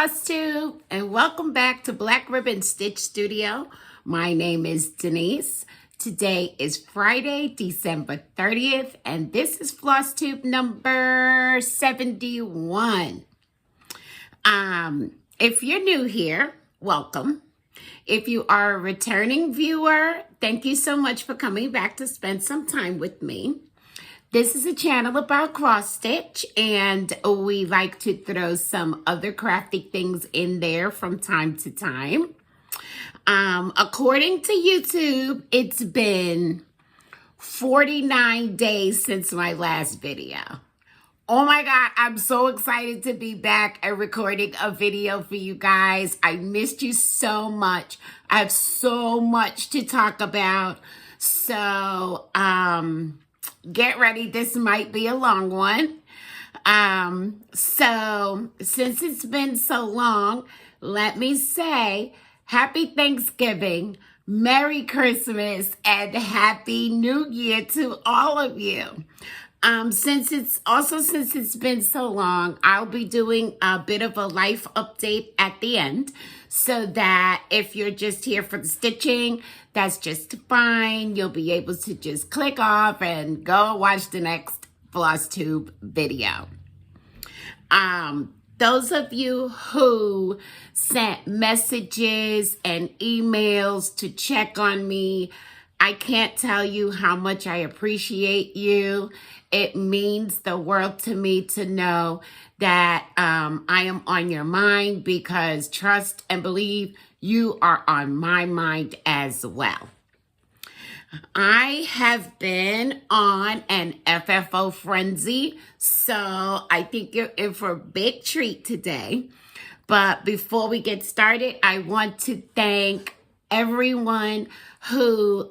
Flosstube, and welcome back to Black Ribbon Stitch Studio. My name is Denise. Today is Friday, December 30th, and this is Flosstube number 71. If you're new here, welcome. If you are a returning viewer, thank you so much for coming back to spend some time with me. This is a channel about cross stitch, and we like to throw some other crafty things in there from time to time. According to YouTube, it's been 49 days since my last video. Oh my God, I'm so excited to be back and recording a video for you guys. I missed you so much. I have so much to talk about. So, get ready. This might be a long one. So since it's been so long, let me say Happy Thanksgiving, Merry Christmas, and Happy New Year to all of you. Since it's been so long, I'll be doing a bit of a life update at the end, so that if you're just here for the stitching, that's just fine. You'll be able to just click off and go watch the next Flosstube video. Those of you who sent messages and emails to check on me, I can't tell you how much I appreciate you. It means the world to me to know that I am on your mind, because trust and believe you are on my mind as well. I have been on an FFO frenzy, so I think you're in for a big treat today. But before we get started, I want to thank everyone who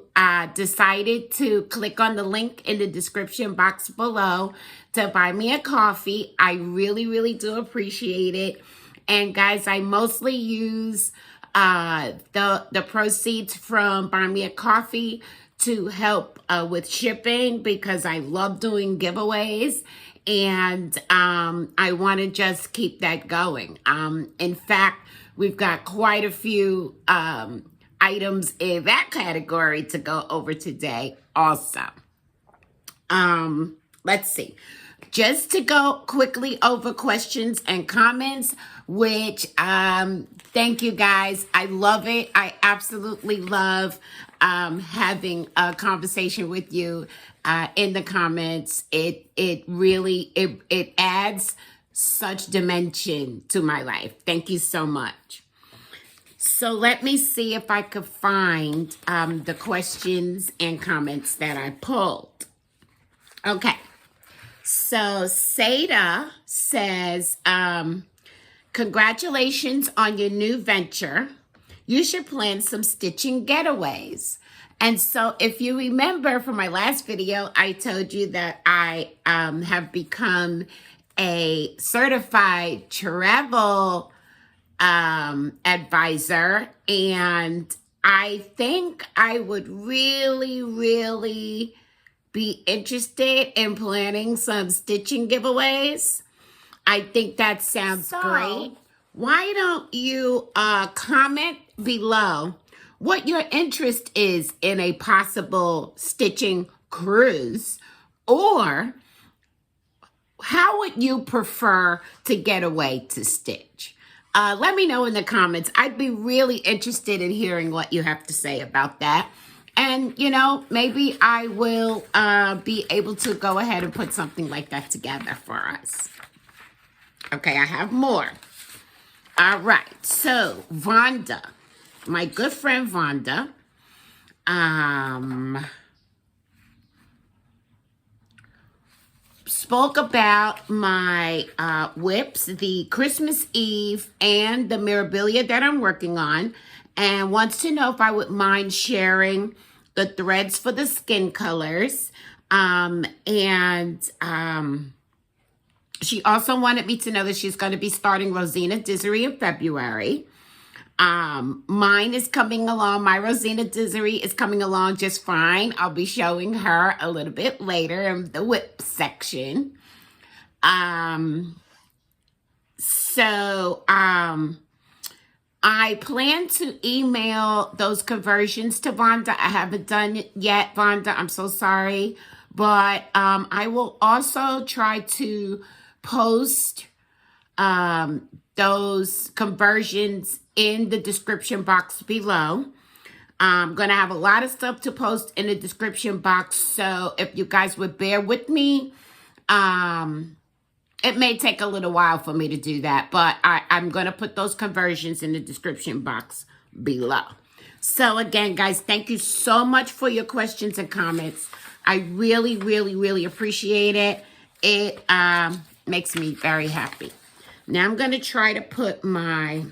decided to click on the link in the description box below to buy me a coffee. I really, really do appreciate it. And guys, I mostly use the proceeds from Buy Me a Coffee to help with shipping, because I love doing giveaways, and I want to just keep that going. In fact, we've got quite a few items in that category to go over today also. Let's see. Just to go quickly over questions and comments, which thank you guys. I love it. I absolutely love having a conversation with you in the comments. It really adds such dimension to my life. Thank you so much. So let me see if I could find the questions and comments that I pulled. Okay. So Seda says, congratulations on your new venture. You should plan some stitching getaways. And so if you remember from my last video, I told you that I have become a certified travel advisor, and I think I would really, really be interested in planning some stitching giveaways. I think that sounds great. Why don't you comment below what your interest is in a possible stitching cruise, or how would you prefer to get away to stitch? Let me know in the comments. I'd be really interested in hearing what you have to say about that. And, you know, maybe I will be able to go ahead and put something like that together for us. Okay, I have more. All right, so Vonda, my good friend Vonda, spoke about my whips, the Christmas Eve and the Mirabilia that I'm working on, and wants to know if I would mind sharing the threads for the skin colors. She also wanted me to know that she's going to be starting Rosina Desiree in February. Mine is coming along. My Rosina Disarray is coming along just fine. I'll be showing her a little bit later in the whip section. So, I plan to email those conversions to Vonda. I haven't done it yet, Vonda. I'm so sorry. But I will also try to post those conversions in the description box below. I'm going to have a lot of stuff to post in the description box. So if you guys would bear with me, it may take a little while for me to do that, but I'm going to put those conversions in the description box below. So again, guys, thank you so much for your questions and comments. I really, really, really appreciate it. It makes me very happy. Now I'm going to try to put my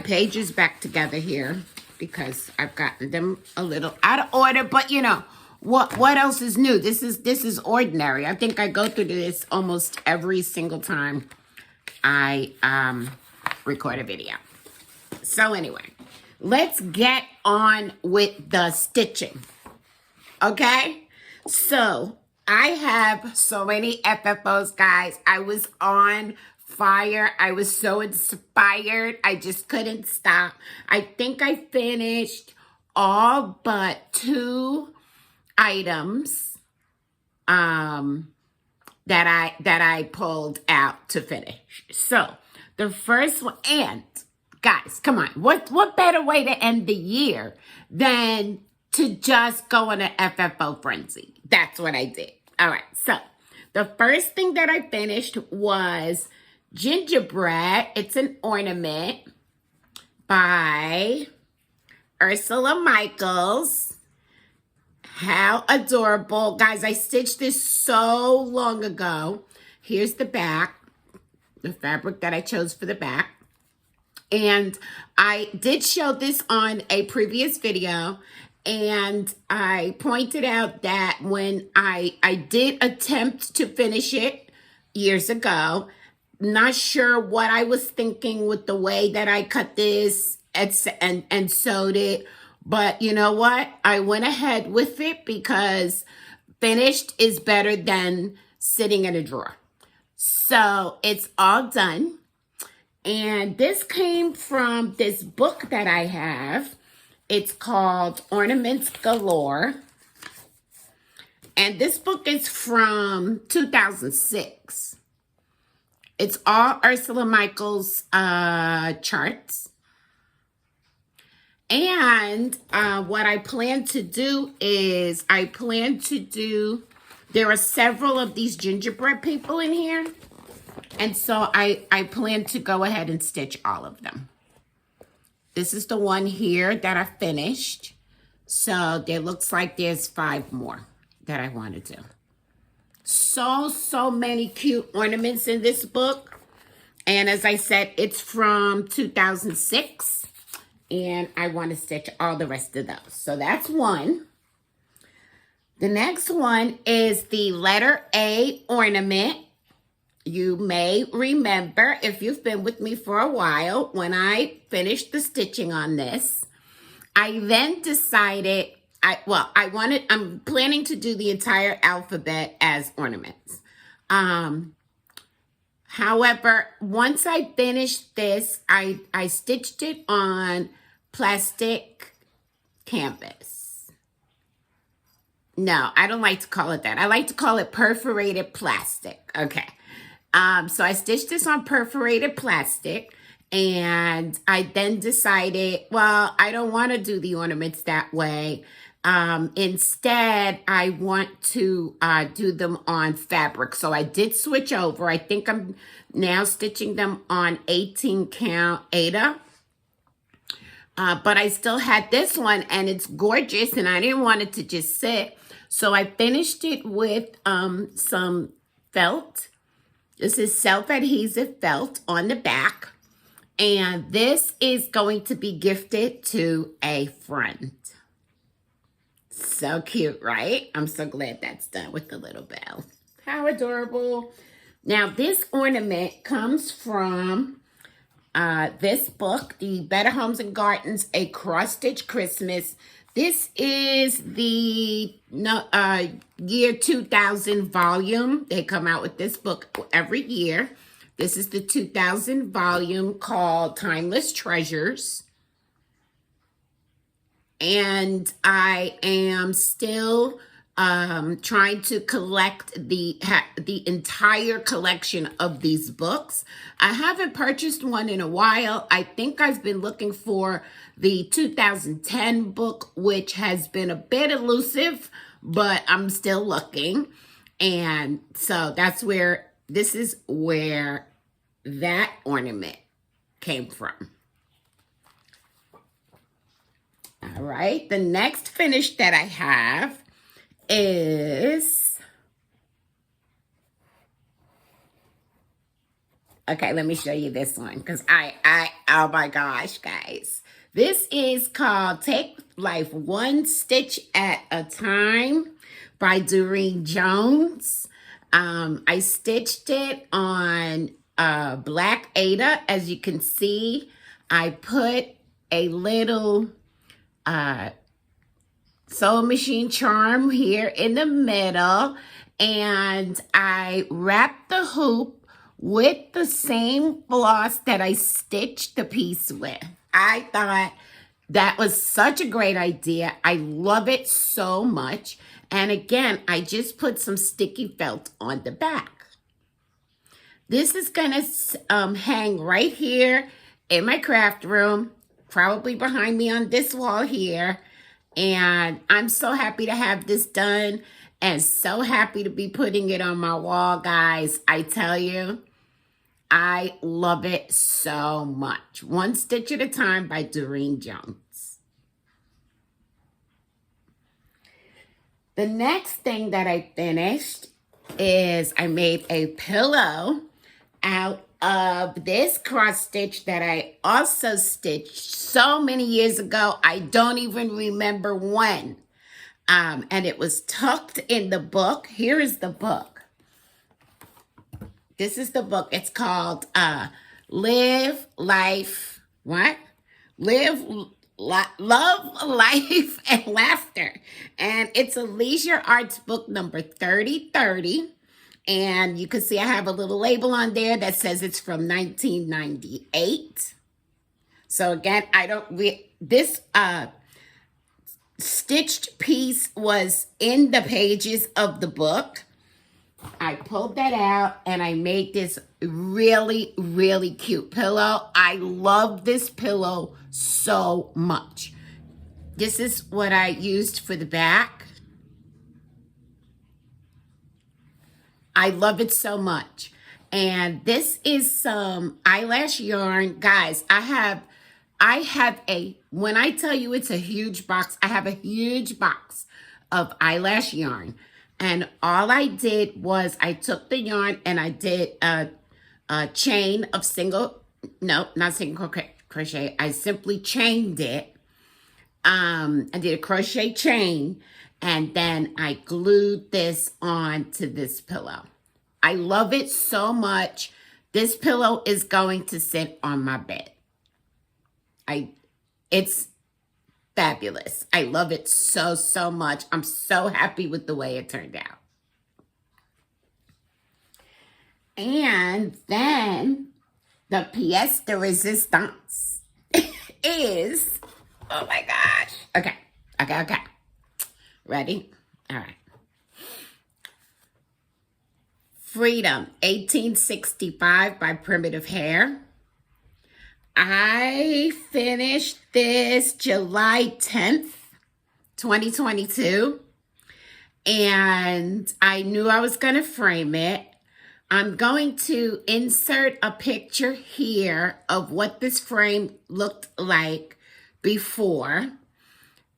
pages back together here because I've gotten them a little out of order, but you know, what else is new? This is ordinary. I think I go through this almost every single time I record a video. So anyway, let's get on with the stitching. Okay? So I have so many FFOs, guys. I was on fire. I was so inspired. I just couldn't stop. I think I finished all but 2 items that I pulled out to finish. So the first one, and guys, come on, what better way to end the year than to just go on an FFO frenzy? That's what I did. All right, so the first thing that I finished was Gingerbread. It's an ornament by Ursula Michaels. How adorable. Guys, I stitched this so long ago. Here's the back, the fabric that I chose for the back. And I did show this on a previous video. And I pointed out that when I did attempt to finish it years ago, not sure what I was thinking with the way that I cut this and sewed it. But you know what? I went ahead with it because finished is better than sitting in a drawer. So it's all done. And this came from this book that I have. It's called Ornaments Galore. And this book is from 2006. It's all Ursula Michaels charts. And what I plan to do is there are several of these gingerbread people in here. And so I plan to go ahead and stitch all of them. This is the one here that I finished. So there looks like there's 5 more that I want to do. So many cute ornaments in this book. And as I said, it's from 2006. And I want to stitch all the rest of those. So that's one. The next one is the letter A ornament. You may remember, if you've been with me for a while, when I finished the stitching on this, I then decided, I'm planning to do the entire alphabet as ornaments. However, once I finished this, I stitched it on plastic canvas. No, I don't like to call it that. I like to call it perforated plastic. Okay. So I stitched this on perforated plastic, and I then decided, well, I don't want to do the ornaments that way. Instead, I want to do them on fabric. So I did switch over. I think I'm now stitching them on 18 count Aida. But I still had this one, and it's gorgeous, and I didn't want it to just sit. So I finished it with some felt. This is self-adhesive felt on the back. And this is going to be gifted to a friend. So cute, right? I'm so glad that's done with the little bell. How adorable. Now, this ornament comes from this book, The Better Homes and Gardens, A Cross-Stitch Christmas. This is the year 2000 volume. They come out with this book every year. This is the 2000 volume called Timeless Treasures. And I am still trying to collect the entire collection of these books. I haven't purchased one in a while. I think I've been looking for the 2010 book, which has been a bit elusive, but I'm still looking. And so this is where that ornament came from. All right, the next finish that I have is, okay, let me show you this one, because oh my gosh, guys. This is called Take Life One Stitch at a Time by Doreen Jones. I stitched it on Black Ada. As you can see, I put a little sewing machine charm here in the middle, and I wrapped the hoop with the same floss that I stitched the piece with. I thought that was such a great idea. I love it so much. And again, I just put some sticky felt on the back. This is gonna hang right here in my craft room, probably behind me on this wall here. And I'm so happy to have this done and so happy to be putting it on my wall, guys. I tell you, I love it so much. One Stitch at a Time by Doreen Jones. The next thing that I finished is I made a pillow out of this cross stitch that I also stitched so many years ago. I don't even remember when. And it was tucked in the book. Here is the book. This is the book. It's called Live Life, what? Love, Life, and Laughter. And it's a Leisure Arts book number 3030. And you can see I have a little label on there that says it's from 1998. So again, this stitched piece was in the pages of the book. I pulled that out and I made this really, really cute pillow. I love this pillow so much. This is what I used for the back. I love it so much. And this is some eyelash yarn. Guys, I have when I tell you it's a huge box, I have a huge box of eyelash yarn. And all I did was I took the yarn and I did a chain of not single crochet. I simply chained it. I did a crochet chain. And then I glued this onto this pillow. I love it so much. This pillow is going to sit on my bed. It's fabulous. I love it so, so much. I'm so happy with the way it turned out. And then the pièce de résistance is, oh my gosh. Okay. Ready? All right. Freedom, 1865 by Primitive Hair. I finished this July 10th, 2022. And I knew I was going to frame it. I'm going to insert a picture here of what this frame looked like before.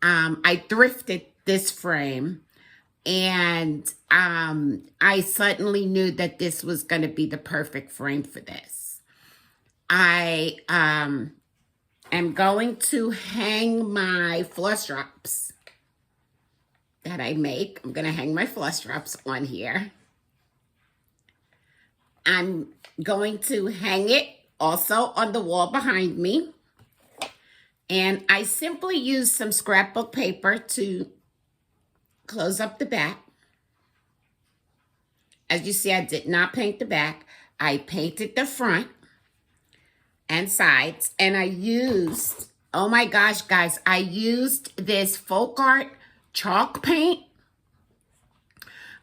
I thrifted this frame, and I suddenly knew that this was going to be the perfect frame for this. I am going to hang my floss drops that I make. I'm going to hang my floss drops on here. I'm going to hang it also on the wall behind me. And I simply use some scrapbook paper to close up the back. As you see, I did not paint the back. I painted the front and sides, and I used, oh my gosh, guys, I used this folk art chalk paint.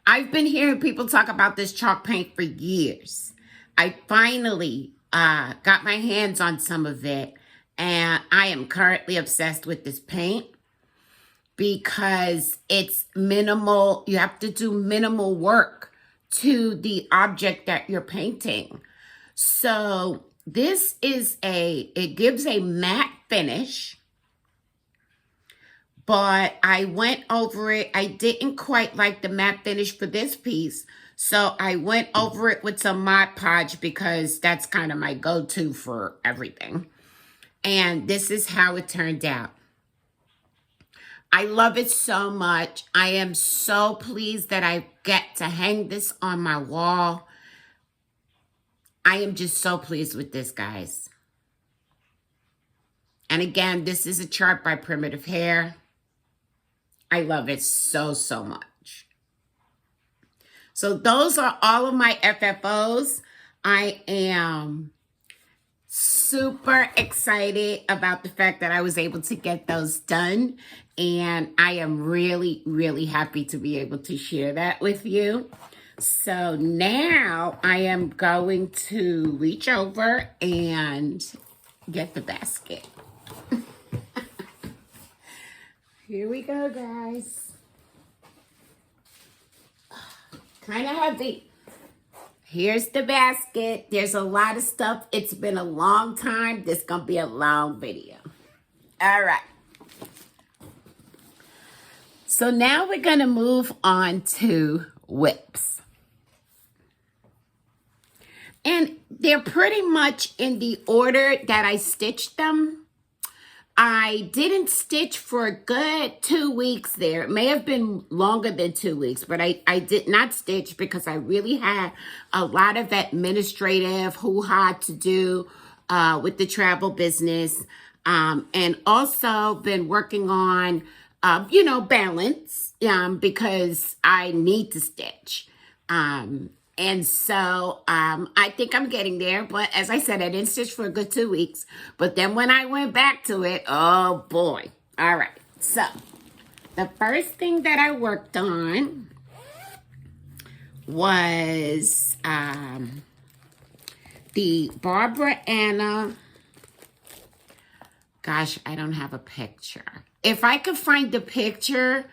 I've been hearing people talk about this chalk paint for years. I finally got my hands on some of it, and I am currently obsessed with this paint because it's minimal. You have to do minimal work to the object that you're painting. So this is it gives a matte finish, but I went over it. I didn't quite like the matte finish for this piece, so I went over it with some Mod Podge because that's kind of my go-to for everything. And this is how it turned out. I love it so much. I am so pleased that I get to hang this on my wall. I am just so pleased with this, guys. And again, this is a chart by Primitive Hair. I love it so, so much. So those are all of my FFOs. I am super excited about the fact that I was able to get those done. And I am really, really happy to be able to share that with you. So now I am going to reach over and get the basket. Here we go, guys. Kind of heavy. Here's the basket. There's a lot of stuff. It's been a long time. This is going to be a long video. All right. So now we're going to move on to whips. And they're pretty much in the order that I stitched them. I didn't stitch for a good 2 weeks there. It may have been longer than 2 weeks, but I did not stitch because I really had a lot of administrative hoo-ha to do with the travel business. And also been working on, balance because I need to stitch. And so I think I'm getting there. But as I said, I didn't stitch for a good 2 weeks. But then when I went back to it, oh boy. All right. So the first thing that I worked on was the Barbara Anna. Gosh, I don't have a picture. If I could find the picture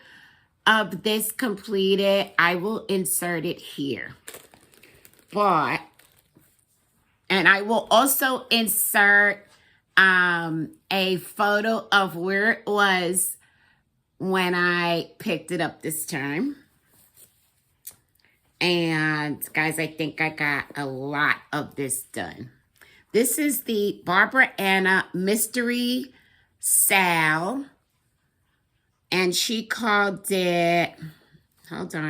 of this completed, I will insert it here. And I will also insert a photo of where it was when I picked it up this time. And guys, I think I got a lot of this done. This is the Barbara Anna Mystery Sal. And she called it,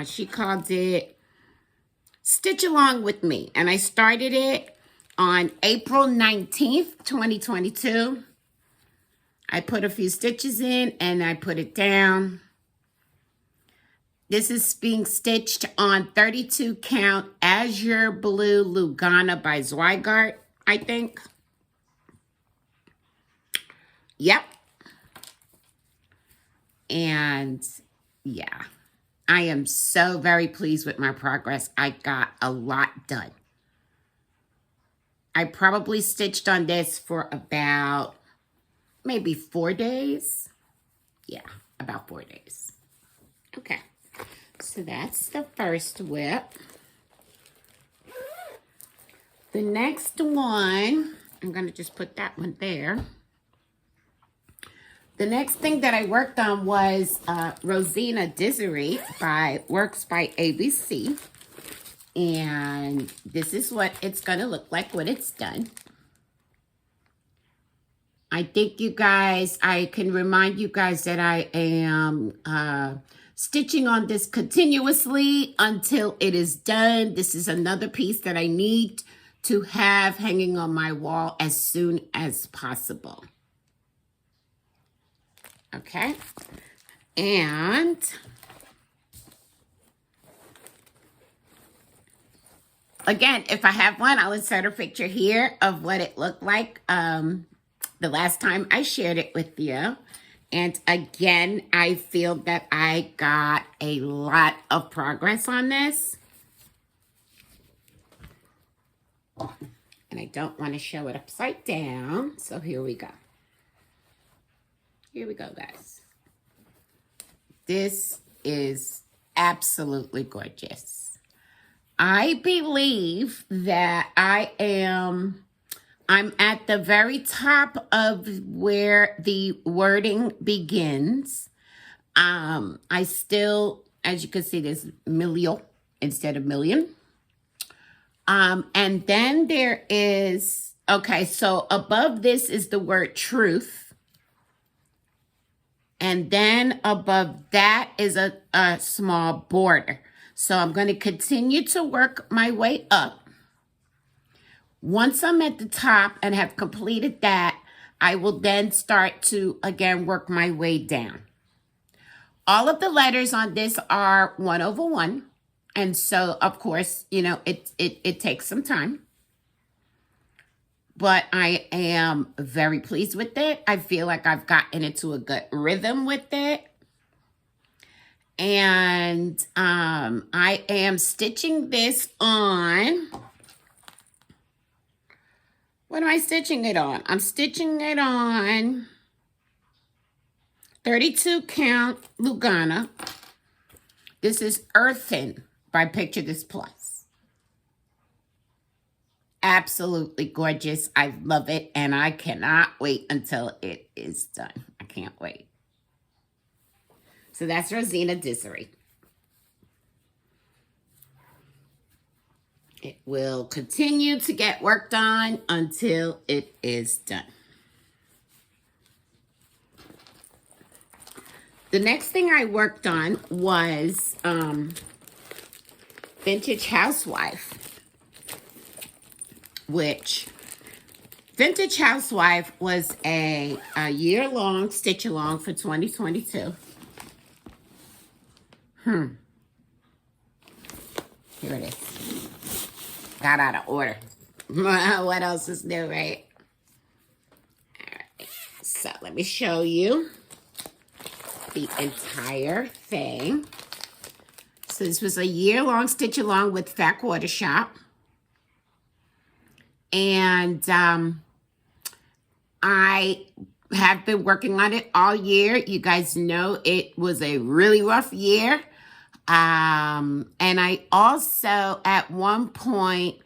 she called it Stitch Along With Me. And I started it on April 19th, 2022. I put a few stitches in and I put it down. This is being stitched on 32 count Azure Blue Lugana by Zweigart, I think. Yep. And yeah. I am so very pleased with my progress. I got a lot done. I probably stitched on this for about maybe 4 days. Yeah, about 4 days. Okay, so that's the first whip. The next one, I'm going to just put that one there. The next thing that I worked on was Rosina Desiree by Works by ABC. And this is what it's going to look like when it's done. I think you guys, I can remind you guys that I am stitching on this continuously until it is done. This is another piece that I need to have hanging on my wall as soon as possible. Okay, and Again, if I have one, I'll insert a picture here of what it looked like the last time I shared it with you. And again, I feel that I got a lot of progress on this. And I don't want to show it upside down. So here we go. Here we go, guys. This is absolutely gorgeous. I believe that I'm at the very top of where the wording begins. I still, as you can see, there's million instead of million. And then there is, okay, so above this is the word truth. And then above that is a small border. So I'm going to continue to work my way up. Once I'm at the top and have completed that, I will then start to, again, work my way down. All of the letters on this are 1/1. And so, of course, you know, it takes some time. But I am very pleased with it. I feel like I've gotten into a good rhythm with it. And I am stitching this on. What am I stitching it on? I'm stitching it on 32 count Lugana. This is Earthen by Picture This Plus. Absolutely gorgeous. I love it, and I cannot wait until it is done. I can't wait. So that's Rosina Desiree. It will continue to get worked on until it is done. The next thing I worked on was Vintage Housewife, which Vintage Housewife was a year-long stitch-along for 2022. Here it is. Got out of order. What else is new, right? All right. So let me show you the entire thing. So this was a year-long stitch-along with Fat Quarter Shop. And I have been working on it all year. You guys know it was a really rough year. And I also, at one point,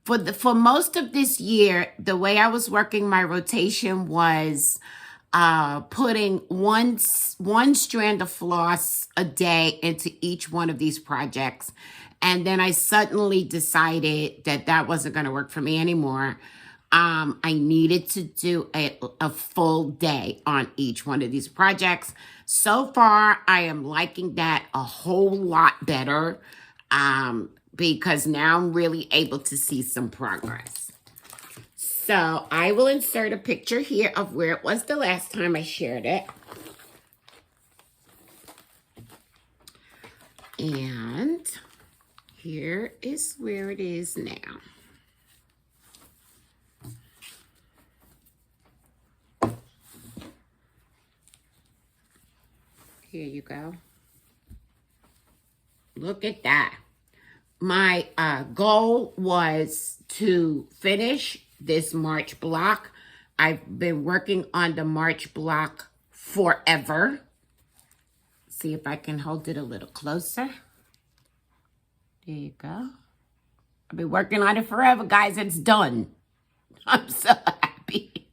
for most of this year, the way I was working my rotation was putting one strand of floss a day into each one of these projects. And then I suddenly decided that that wasn't going to work for me anymore. I needed to do a full day on each one of these projects. So far, I am liking that a whole lot better because now I'm really able to see some progress. So I will insert a picture here of where it was the last time I shared it. And here is where it is now. Here you go. Look at that. My goal was to finish this March block. I've been working on the March block forever. See if I can hold it a little closer. There you go. I've been working on it forever, guys. It's done. I'm so happy.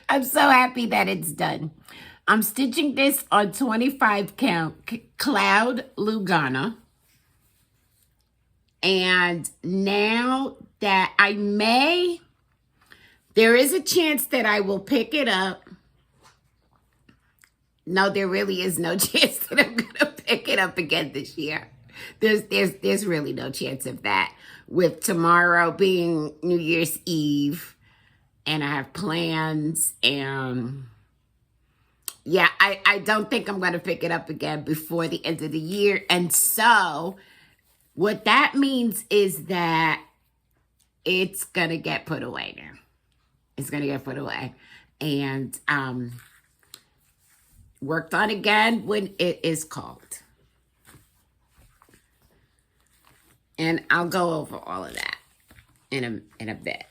I'm so happy that it's done. I'm stitching this on 25 count Cloud Lugana. And now that there is a chance that I will pick it up. No, there really is no chance that I'm going to pick it up again this year. There's really no chance of that. With tomorrow being New Year's Eve, and I have plans, and yeah, I don't think I'm going to pick it up again before the end of the year. And so What that means is that it's going to get put away now. It's going to get put away. And worked on again when it is cold. And I'll go over all of that in a bit.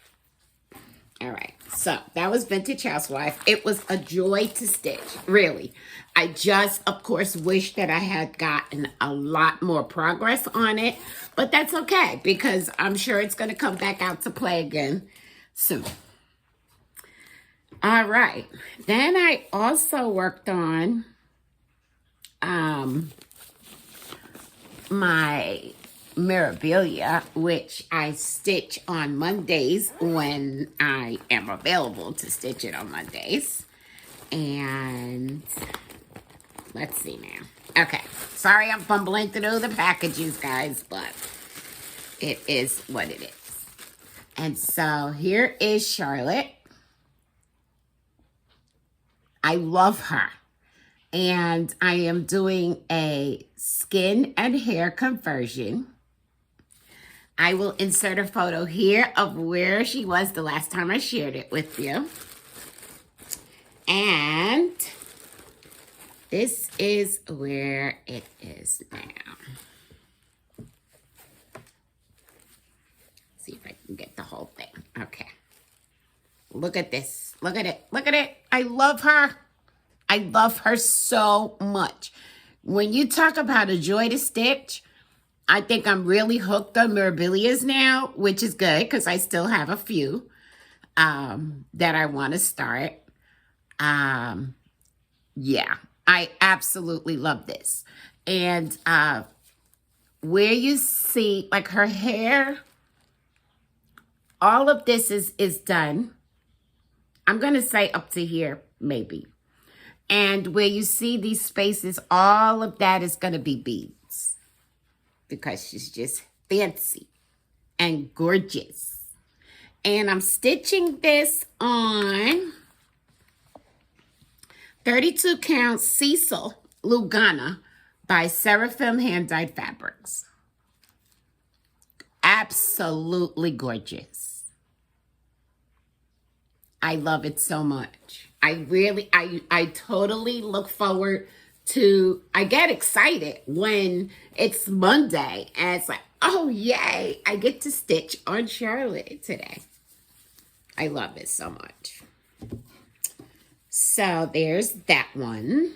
All right, so that was Vintage Housewife. It was a joy to stitch, really. I just, of course, wish that I had gotten a lot more progress on it, but that's okay because I'm sure it's going to come back out to play again soon. All right, then I also worked on my Mirabilia, which I stitch on Mondays when I am available to stitch it on Mondays. And let's see now. Okay, sorry I'm fumbling through the packages, guys, but it is what it is. And so here is Charlotte. I love her. And I am doing a skin and hair conversion. I will insert a photo here of where she was the last time I shared it with you. And this is where it is now. See if I can get the whole thing. Okay. Look at this. Look at it. Look at it. I love her. I love her so much. When you talk about a joy to stitch, I think I'm really hooked on Mirabilias now, which is good because I still have a few that I want to start. Yeah, I absolutely love this. And where you see like her hair, all of this is done. I'm going to say up to here, maybe. And where you see these spaces, all of that is going to be beads. Because she's just fancy and gorgeous. And I'm stitching this on 32 count Cecil Lugana by Seraphim Hand Dyed Fabrics. Absolutely gorgeous. I love it so much. I totally look forward to, I get excited when it's Monday and it's like, oh yay, I get to stitch on Charlotte today. I love it so much. So there's that one.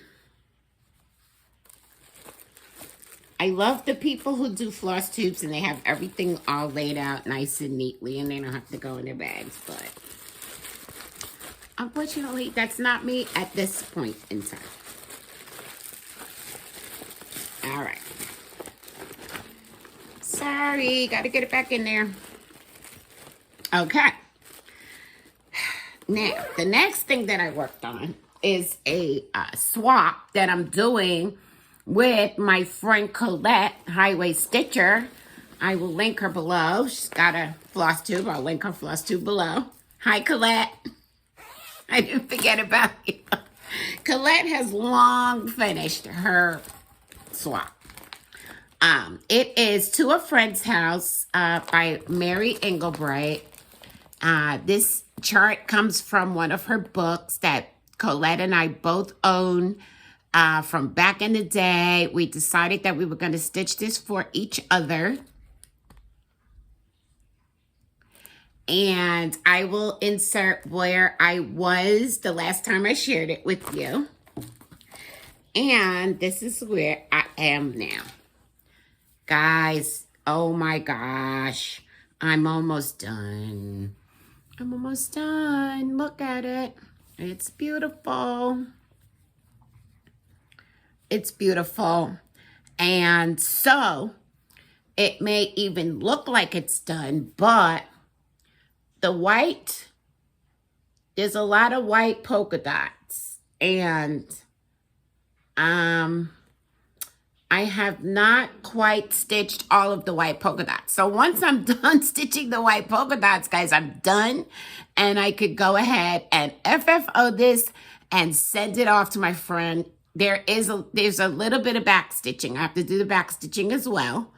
I love the people who do floss tubes and they have everything all laid out nice and neatly and they don't have to go in their bags, but unfortunately, that's not me at this point in time. All right. Sorry, got to get it back in there. Okay. Now, the next thing that I worked on is a swap that I'm doing with my friend Colette, Highway Stitcher. I will link her below. She's got a floss tube. I'll link her floss tube below. Hi, Colette. I didn't forget about you. Colette has long finished her swap. It is To a Friend's House by Mary Engelbreit. This chart comes from one of her books that Colette and I both own from back in the day. We decided that we were going to stitch this for each other. And I will insert where I was the last time I shared it with you. And this is where I am now. Guys, oh my gosh. I'm almost done. I'm almost done. Look at it. It's beautiful. It's beautiful. And so, it may even look like it's done, but the white, there's a lot of white polka dots, and I have not quite stitched all of the white polka dots. So once I'm done stitching the white polka dots, guys, I'm done, and I could go ahead and FFO this and send it off to my friend. There's a little bit of back stitching. I have to do the back stitching as well.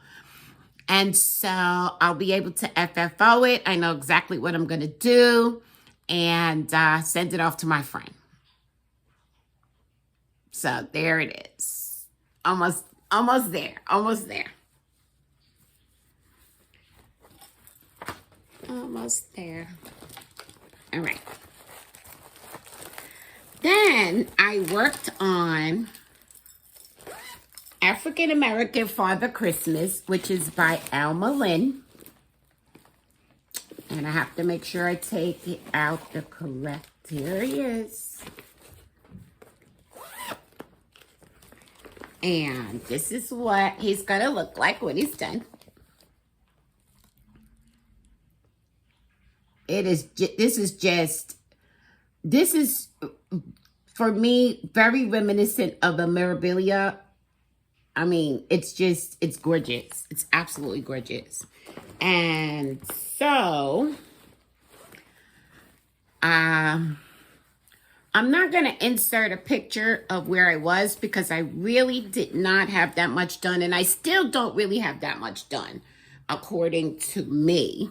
And so I'll be able to FFO it. I know exactly what I'm going to do and send it off to my friend. So there it is. Almost there. Almost there. Almost there. All right. Then I worked on African American Father Christmas, which is by Alma Lynn. And I have to make sure I take it out the correct. Here he is. And this is what he's going to look like when he's done. This is, for me, very reminiscent of a Mirabilia. I mean, it's gorgeous. It's absolutely gorgeous. And so, I'm not going to insert a picture of where I was because I really did not have that much done. And I still don't really have that much done, according to me.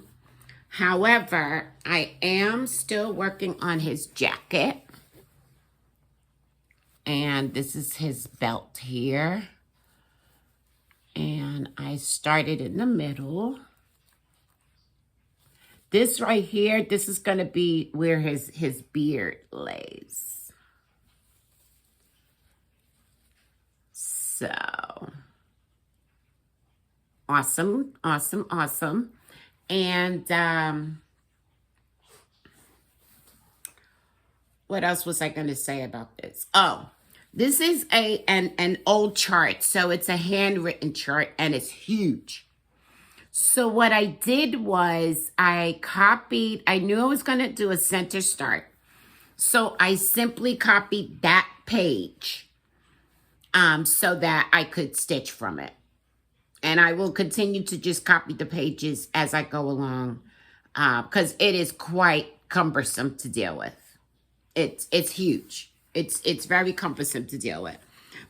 However, I am still working on his jacket. And this is his belt here. And I started in the middle. This right here, this is going to be where his beard lays. So, awesome, awesome, awesome. And what else was I going to say about this? Oh, this is an old chart. So it's a handwritten chart and it's huge. So what I did was I knew I was going to do a center start. So I simply copied that page so that I could stitch from it. And I will continue to just copy the pages as I go along because it is quite cumbersome to deal with. It's huge. It's very cumbersome to deal with,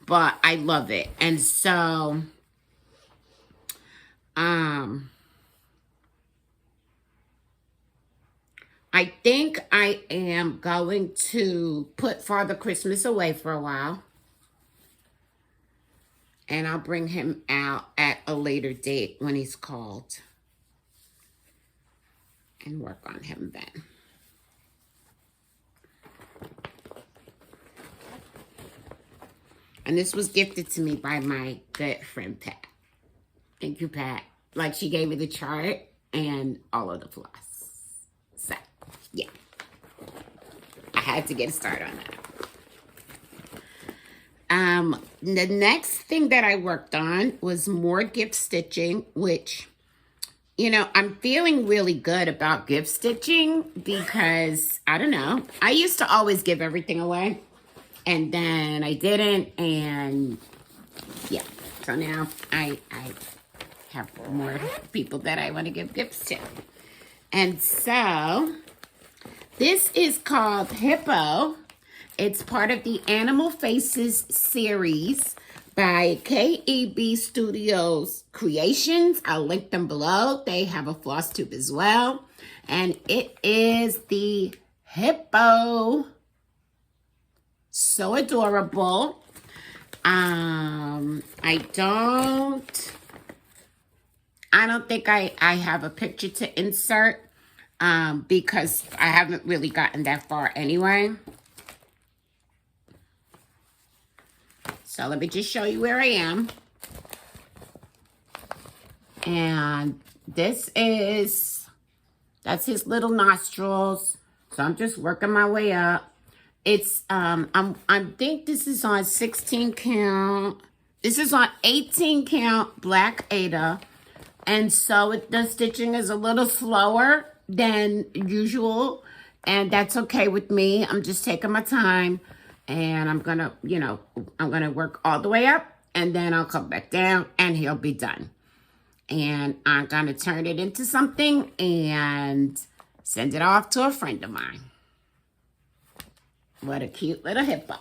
but I love it. And so, I think I am going to put Father Christmas away for a while. And I'll bring him out at a later date when he's called. And work on him then. And this was gifted to me by my good friend, Pat. Thank you, Pat. Like, she gave me the chart and all of the floss. So, yeah. I had to get a start on that. The next thing that I worked on was more gift stitching, which, you know, I'm feeling really good about gift stitching because, I don't know, I used to always give everything away and then I didn't, and yeah, so now I have more people that I want to give gifts to. And so, this is called Hippo. It's part of the Animal Faces series by KEB Studio Creations. I'll link them below. They have a Flosstube as well. And it is the Hippo. So adorable. I don't think I have a picture to insert because I haven't really gotten that far anyway. So let me just show you where I am. And that's his little nostrils. So I'm just working my way up. It's, I think this is on 16 count. This is on 18 count Black Ada. And so the stitching is a little slower than usual. And that's okay with me. I'm just taking my time. And I'm going to, you know, I'm going to work all the way up. And then I'll come back down and he'll be done. And I'm going to turn it into something and send it off to a friend of mine. What a cute little hippo.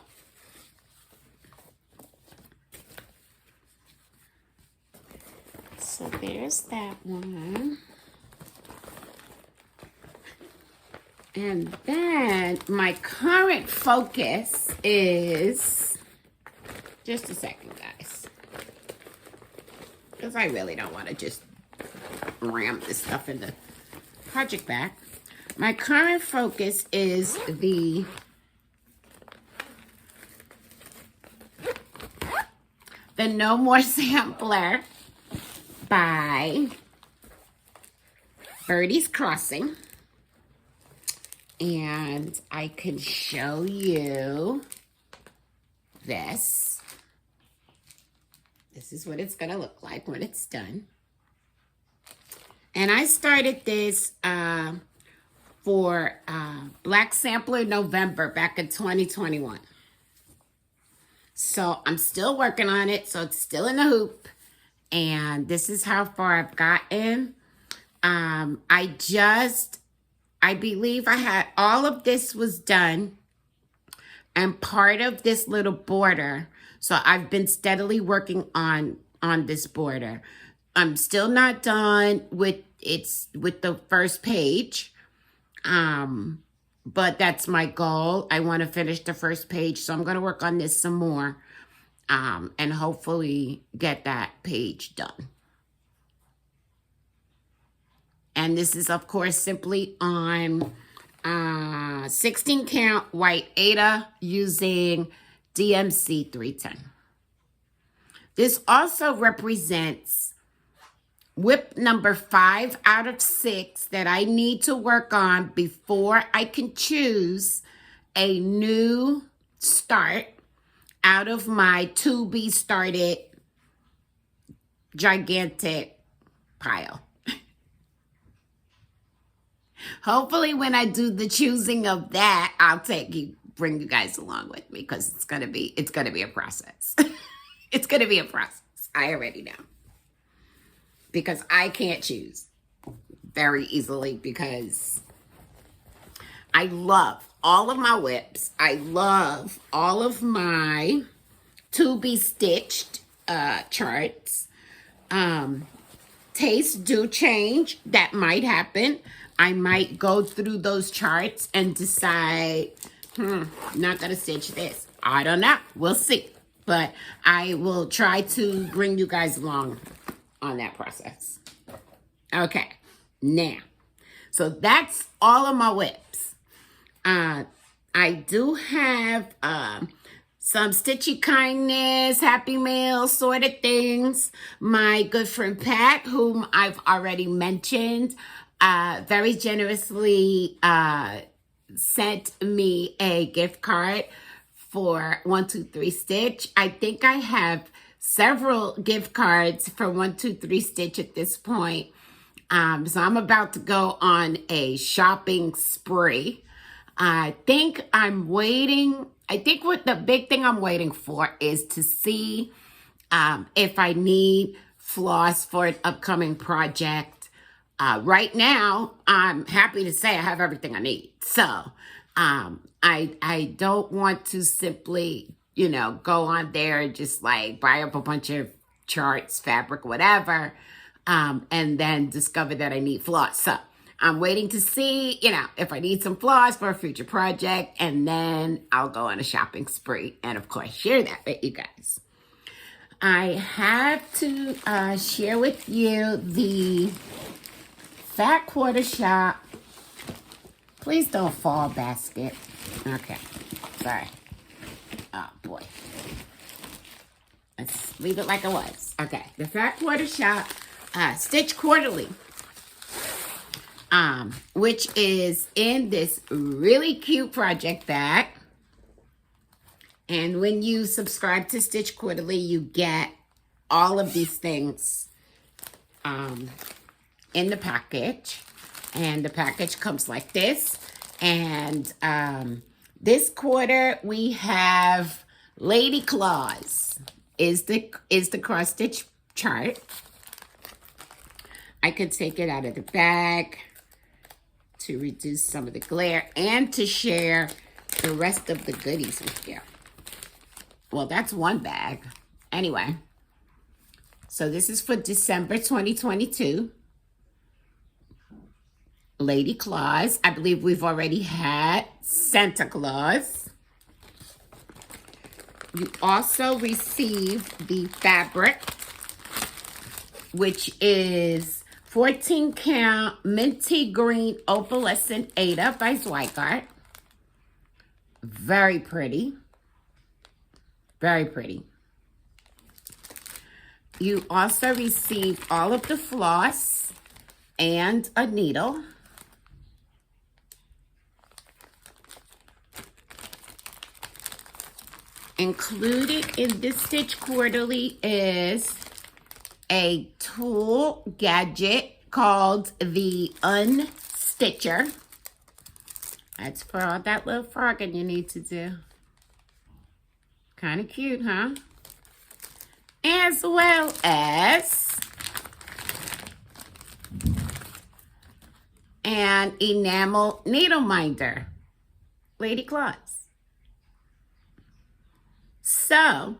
So there's that one. And then my current focus is, just a second, guys, because I really don't want to just ram this stuff in the project bag. My current focus is the No More Sampler by Birdie's Crossing. And I can show you this. This is what it's going to look like when it's done. And I started this for Black Sampler November back in 2021. So I'm still working on it. So it's still in the hoop. And this is how far I've gotten. I believe I had all of this was done and part of this little border. So I've been steadily working on this border. I'm still not done with the first page. But that's my goal. I want to finish the first page. So I'm going to work on this some more. And hopefully get that page done. And this is, of course, simply on 16 count white Aida using DMC 310. This also represents whip number 5 out of 6 that I need to work on before I can choose a new start out of my to be started gigantic pile. Hopefully when I do the choosing of that, I'll bring you guys along with me, because it's gonna be a process. It's gonna be a process. I already know. Because I can't choose very easily, because I love all of my whips. I love all of my to be stitched charts. Tastes do change. That might happen. I might go through those charts and decide, not gonna stitch this. I don't know. We'll see. But I will try to bring you guys along on that process. Okay. Now, so that's all of my whips. I do have some Stitchy Kindness, Happy Mail sort of things. My good friend Pat, whom I've already mentioned, very generously sent me a gift card for 123 Stitch. I think I have several gift cards for 123 Stitch at this point. So I'm about to go on a shopping spree. I think what the big thing I'm waiting for is to see if I need floss for an upcoming project. Right now, I'm happy to say I have everything I need. So I don't want to simply, go on there and just like buy up a bunch of charts, fabric, whatever, and then discover that I need floss. So I'm waiting to see, if I need some floss for a future project, and then I'll go on a shopping spree and, of course, share that with you guys. I have to share with you the Fat Quarter Shop. Please don't fall, basket. Okay, sorry. Oh, boy. Let's leave it like it was. Okay, the Fat Quarter Shop Stitch Quarterly. Which is in this really cute project bag. And when you subscribe to Stitch Quarterly, you get all of these things in the package. And the package comes like this. And this quarter, we have Lady Claus is the cross stitch chart. I could take it out of the bag to reduce some of the glare and to share the rest of the goodies with you. Well, that's one bag. Anyway, So this is for December 2022. Lady Claus. I believe we've already had Santa Claus. You also received the fabric, which is 14 count minty green opalescent Ada by Zweigart. Very pretty. Very pretty. You also received all of the floss and a needle. Included in this Stitch Quarterly is a tool gadget called the Unstitcher. That's for all that little frogging you need to do. Kind of cute, huh? As well as an enamel needle minder. Lady Claus. So,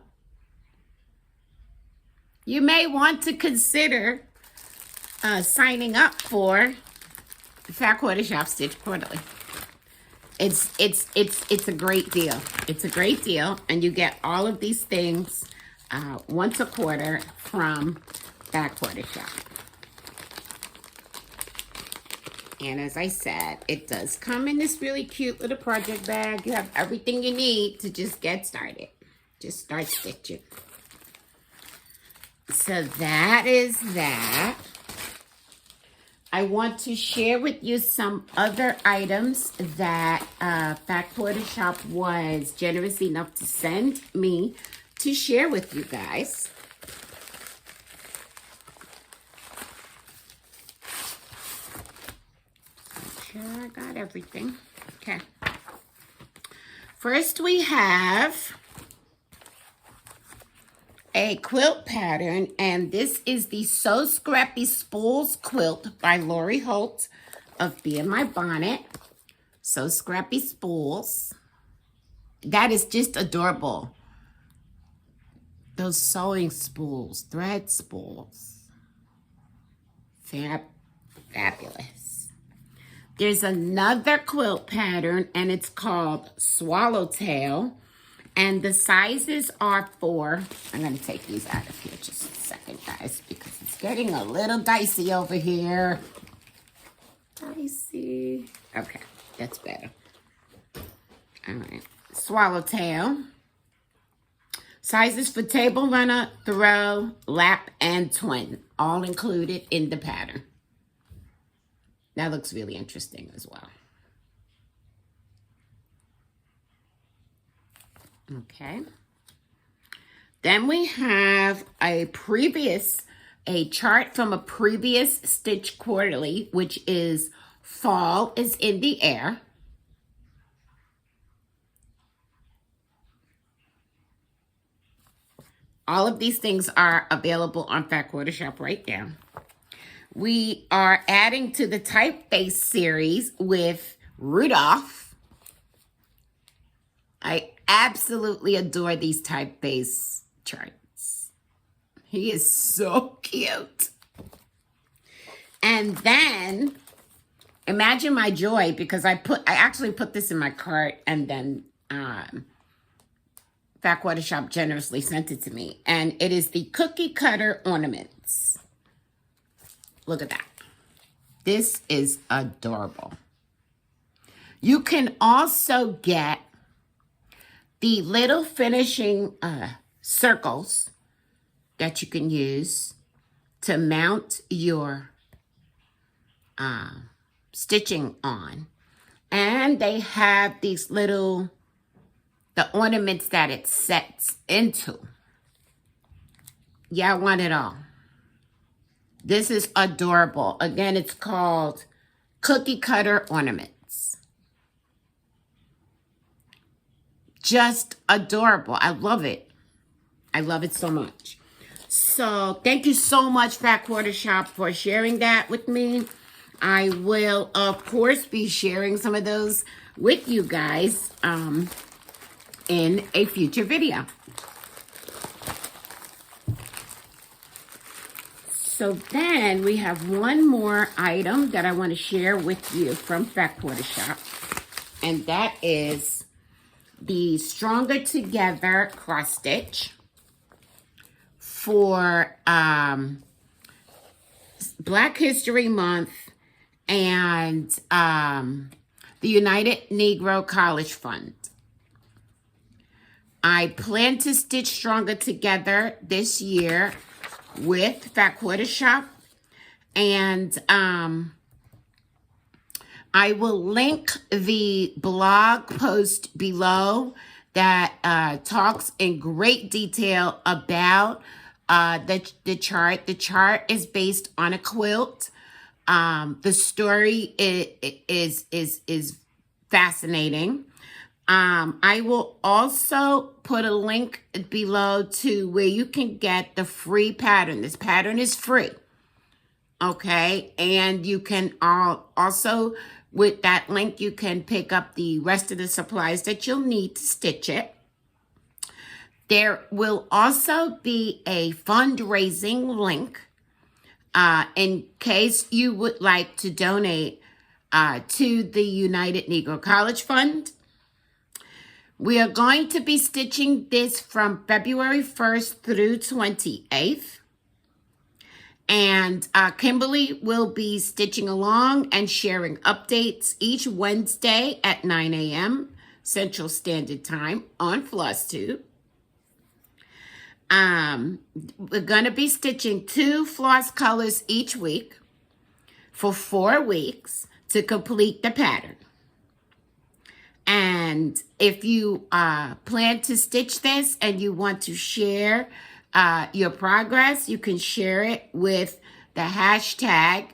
you may want to consider signing up for the Fat Quarter Shop Stitch Quarterly. It's a great deal. It's a great deal, and you get all of these things once a quarter from Fat Quarter Shop. And as I said, it does come in this really cute little project bag. You have everything you need to just get started. Just start stitching. So that is that. I want to share with you some other items that Fat Quarter Shop was generous enough to send me to share with you guys. Make sure I got everything. Okay. First we have a quilt pattern, and this is the So Scrappy Spools quilt by Lori Holt of Be In My Bonnet. So Scrappy Spools. That is just adorable. Those sewing spools, thread spools. Fabulous. There's another quilt pattern, and it's called Swallowtail. And the sizes are for, I'm going to take these out of here just a second, guys, because it's getting a little dicey over here. Dicey. Okay, that's better. All right. Swallowtail. Sizes for table runner, throw, lap, and twin. All included in the pattern. That looks really interesting as well. Okay. Then we have a chart from a previous Stitch Quarterly, which is Fall is in the Air. All of these things are available on Fat Quarter Shop right now. We are adding to the typeface series with Rudolph. I absolutely adore these typeface charts. He is so cute. And then, imagine my joy, because I actually put this in my cart, and then Fat Quarter Shop generously sent it to me. And it is the Cookie Cutter Ornaments. Look at that. This is adorable. You can also get the little finishing circles that you can use to mount your stitching on. And they have these little, the ornaments that it sets into. Yeah, I want it all. This is adorable. Again, it's called Cookie Cutter Ornaments. Just adorable. I love it. I love it so much. So thank you so much, Fat Quarter Shop, for sharing that with me. I will, of course, be sharing some of those with you guys in a future video. So then we have one more item that I want to share with you from Backwater Shop. And that is the Stronger Together cross stitch for Black History Month and the United Negro College Fund. I plan to stitch Stronger Together this year with Backwater Shop, and I will link the blog post below that talks in great detail about the chart. The chart is based on a quilt. The story is fascinating. I will also put a link below to where you can get the free pattern. This pattern is free. Okay. And you can also, with that link, you can pick up the rest of the supplies that you'll need to stitch it. There will also be a fundraising link in case you would like to donate to the United Negro College Fund. We are going to be stitching this from February 1st through 28th. And Kimberly will be stitching along and sharing updates each Wednesday at 9 a.m. Central Standard Time on Flosstube. We're going to be stitching 2 floss colors each week for 4 weeks to complete the pattern. And if you plan to stitch this and you want to share your progress, you can share it with the hashtag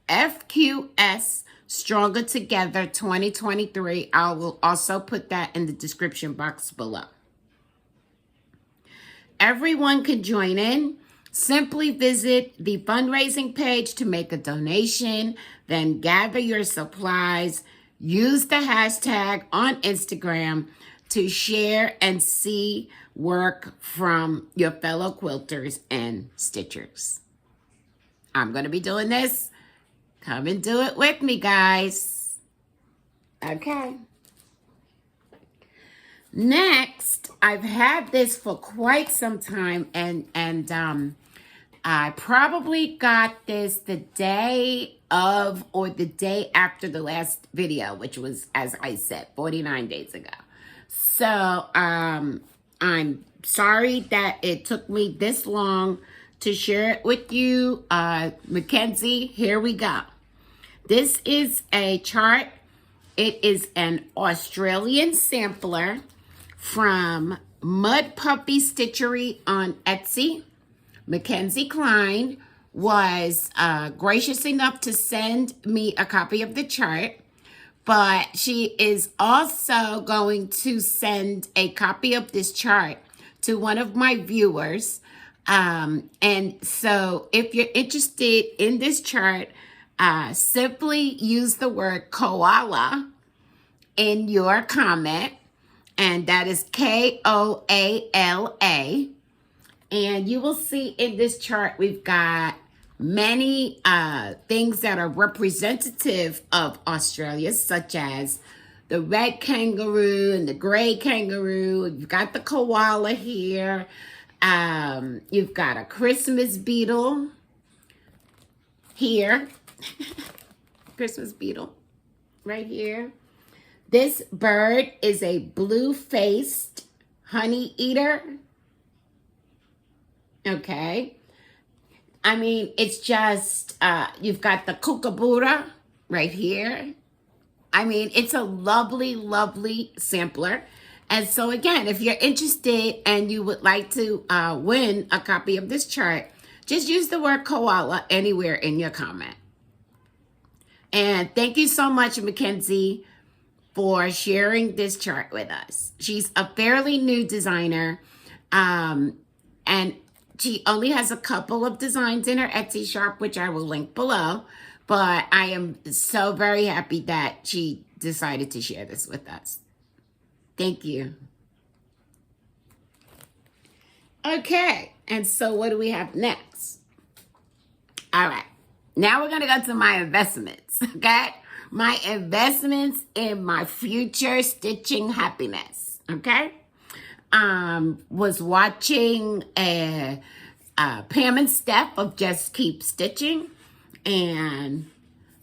FQS Stronger Together 2023. I will also put that in the description box below. Everyone can join in. Simply visit the fundraising page to make a donation, then gather your supplies. Use the hashtag on Instagram to share and see work from your fellow quilters and stitchers. I'm going to be doing this. Come and do it with me, guys. Okay. Next, I've had this for quite some time, and I probably got this the day of or the day after the last video, which was, as I said, 49 days ago. So I'm sorry that it took me this long to share it with you. Mackenzie, here we go. This is a chart. It is an Australian sampler from Mudpuppy Stitchery on Etsy. Mackenzie Klein was gracious enough to send me a copy of the chart, but she is also going to send a copy of this chart to one of my viewers. And so if you're interested in this chart, simply use the word koala in your comment, and that is Koala. And you will see in this chart, we've got many things that are representative of Australia, such as the red kangaroo and the gray kangaroo. You've got the koala here. You've got a Christmas beetle here. Christmas beetle right here. This bird is a blue-faced honey eater. Okay. I mean, it's just, you've got the kookaburra right here. I mean, it's a lovely, lovely sampler. And so again, if you're interested and you would like to win a copy of this chart, just use the word koala anywhere in your comment. And thank you so much, Mackenzie, for sharing this chart with us. She's a fairly new designer, and she only has a couple of designs in her Etsy shop, which I will link below. But I am so very happy that she decided to share this with us. Thank you. Okay, and so what do we have next? All right. Now we're going to go to my investments, okay? My investments in my future stitching happiness, okay? Was watching Pam and Steph of Just Keep Stitching, and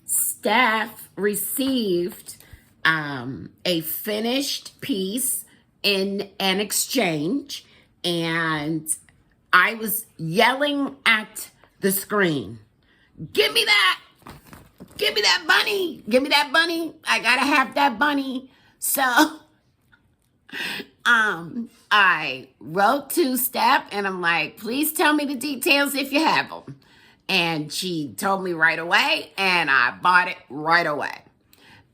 Steph received a finished piece in an exchange, and I was yelling at the screen, give me that! Give me that bunny! Give me that bunny! I gotta have that bunny. So I wrote to Steph and I'm like, please tell me the details if you have them. And she told me right away and I bought it right away.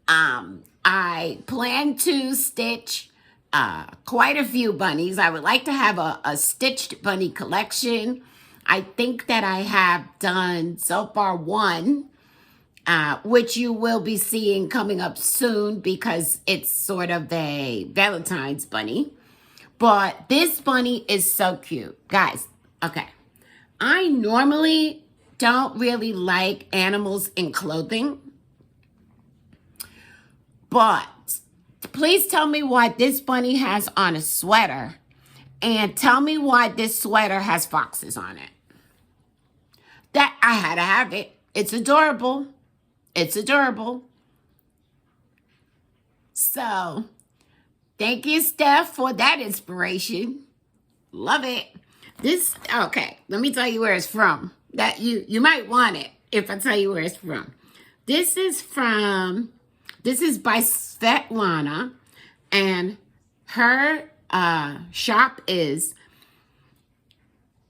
I plan to stitch quite a few bunnies. I would like to have a stitched bunny collection. I think that I have done so far one, which you will be seeing coming up soon because it's sort of a Valentine's bunny. But this bunny is so cute. Guys, okay. I normally don't really like animals in clothing. But please tell me why this bunny has on a sweater. And tell me why this sweater has foxes on it. That I had to have it. It's adorable. It's adorable. So, thank you, Steph, for that inspiration. Love it. This, okay, let me tell you where it's from. That you might want it if I tell you where it's from. This is by Svetlana, and her shop is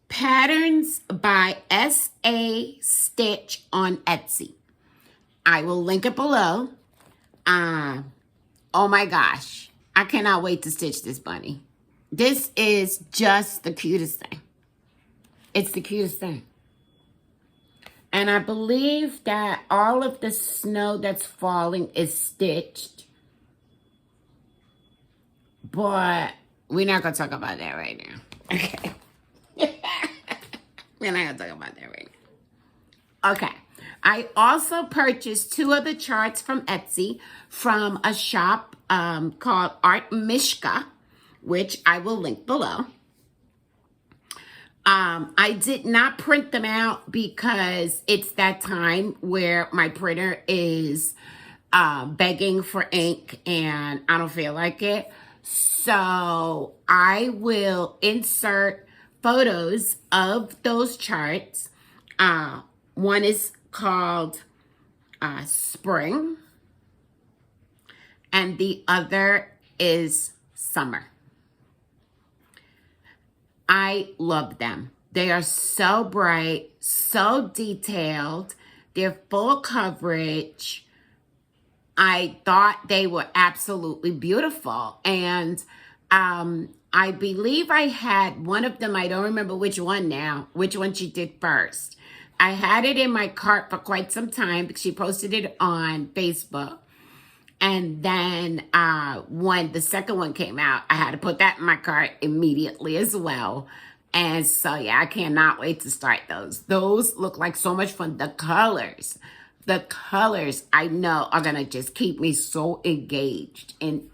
Patterns by S.A. Stitch on Etsy. I will link it below. Oh my gosh. I cannot wait to stitch this bunny. This is just the cutest thing. It's the cutest thing. And I believe that all of the snow that's falling is stitched. But we're not going to talk about that right now. Okay. We're not going to talk about that right now. Okay. I also purchased 2 of the charts from Etsy from a shop called Art Mishka, which I will link below. I did not print them out because it's that time where my printer is begging for ink and I don't feel like it. So I will insert photos of those charts. One is called Spring and the other is Summer. I love them. They are so bright, so detailed. They're full coverage. I thought they were absolutely beautiful. And I believe I had one of them. I don't remember which one now, which one she did first. I had it in my cart for quite some time because she posted it on Facebook. And then when the second one came out, I had to put that in my cart immediately as well. And so, yeah, I cannot wait to start those. Those look like so much fun. The colors I know are going to just keep me so engaged in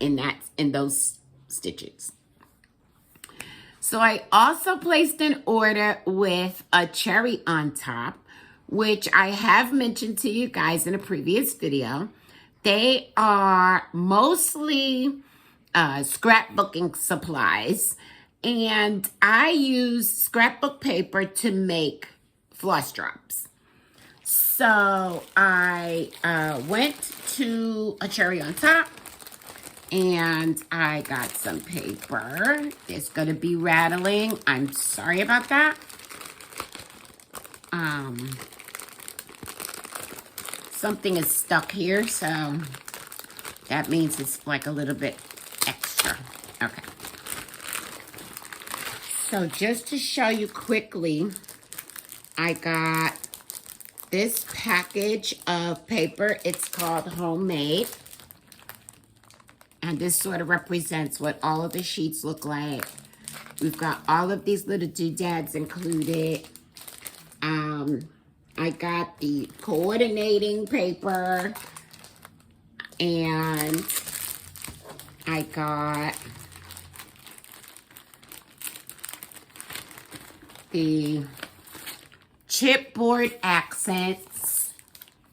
those stitches. So I also placed an order with a cherry on top, which I have mentioned to you guys in a previous video. They are mostly scrapbooking supplies, and I use scrapbook paper to make floss drops. So I went to a cherry on top, and I got some paper. It's going to be rattling. I'm sorry about that. Something is stuck here, so that means it's like a little bit extra. Okay. So just to show you quickly, I got this package of paper. It's called Homemade. And this sort of represents what all of the sheets look like. We've got all of these little doodads included. I got the coordinating paper, and I got the chipboard accents,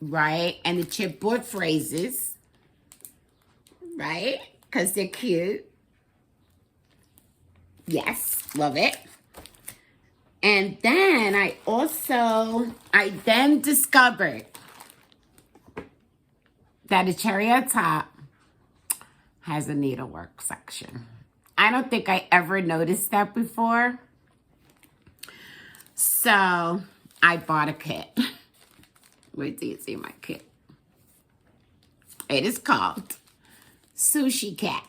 right? And the chipboard phrases, right? Because they're cute. Yes, love it. And then I then discovered that the cherry on top has a needlework section. I don't think I ever noticed that before. So I bought a kit. Wait till you see my kit. It is called Sushi Cat.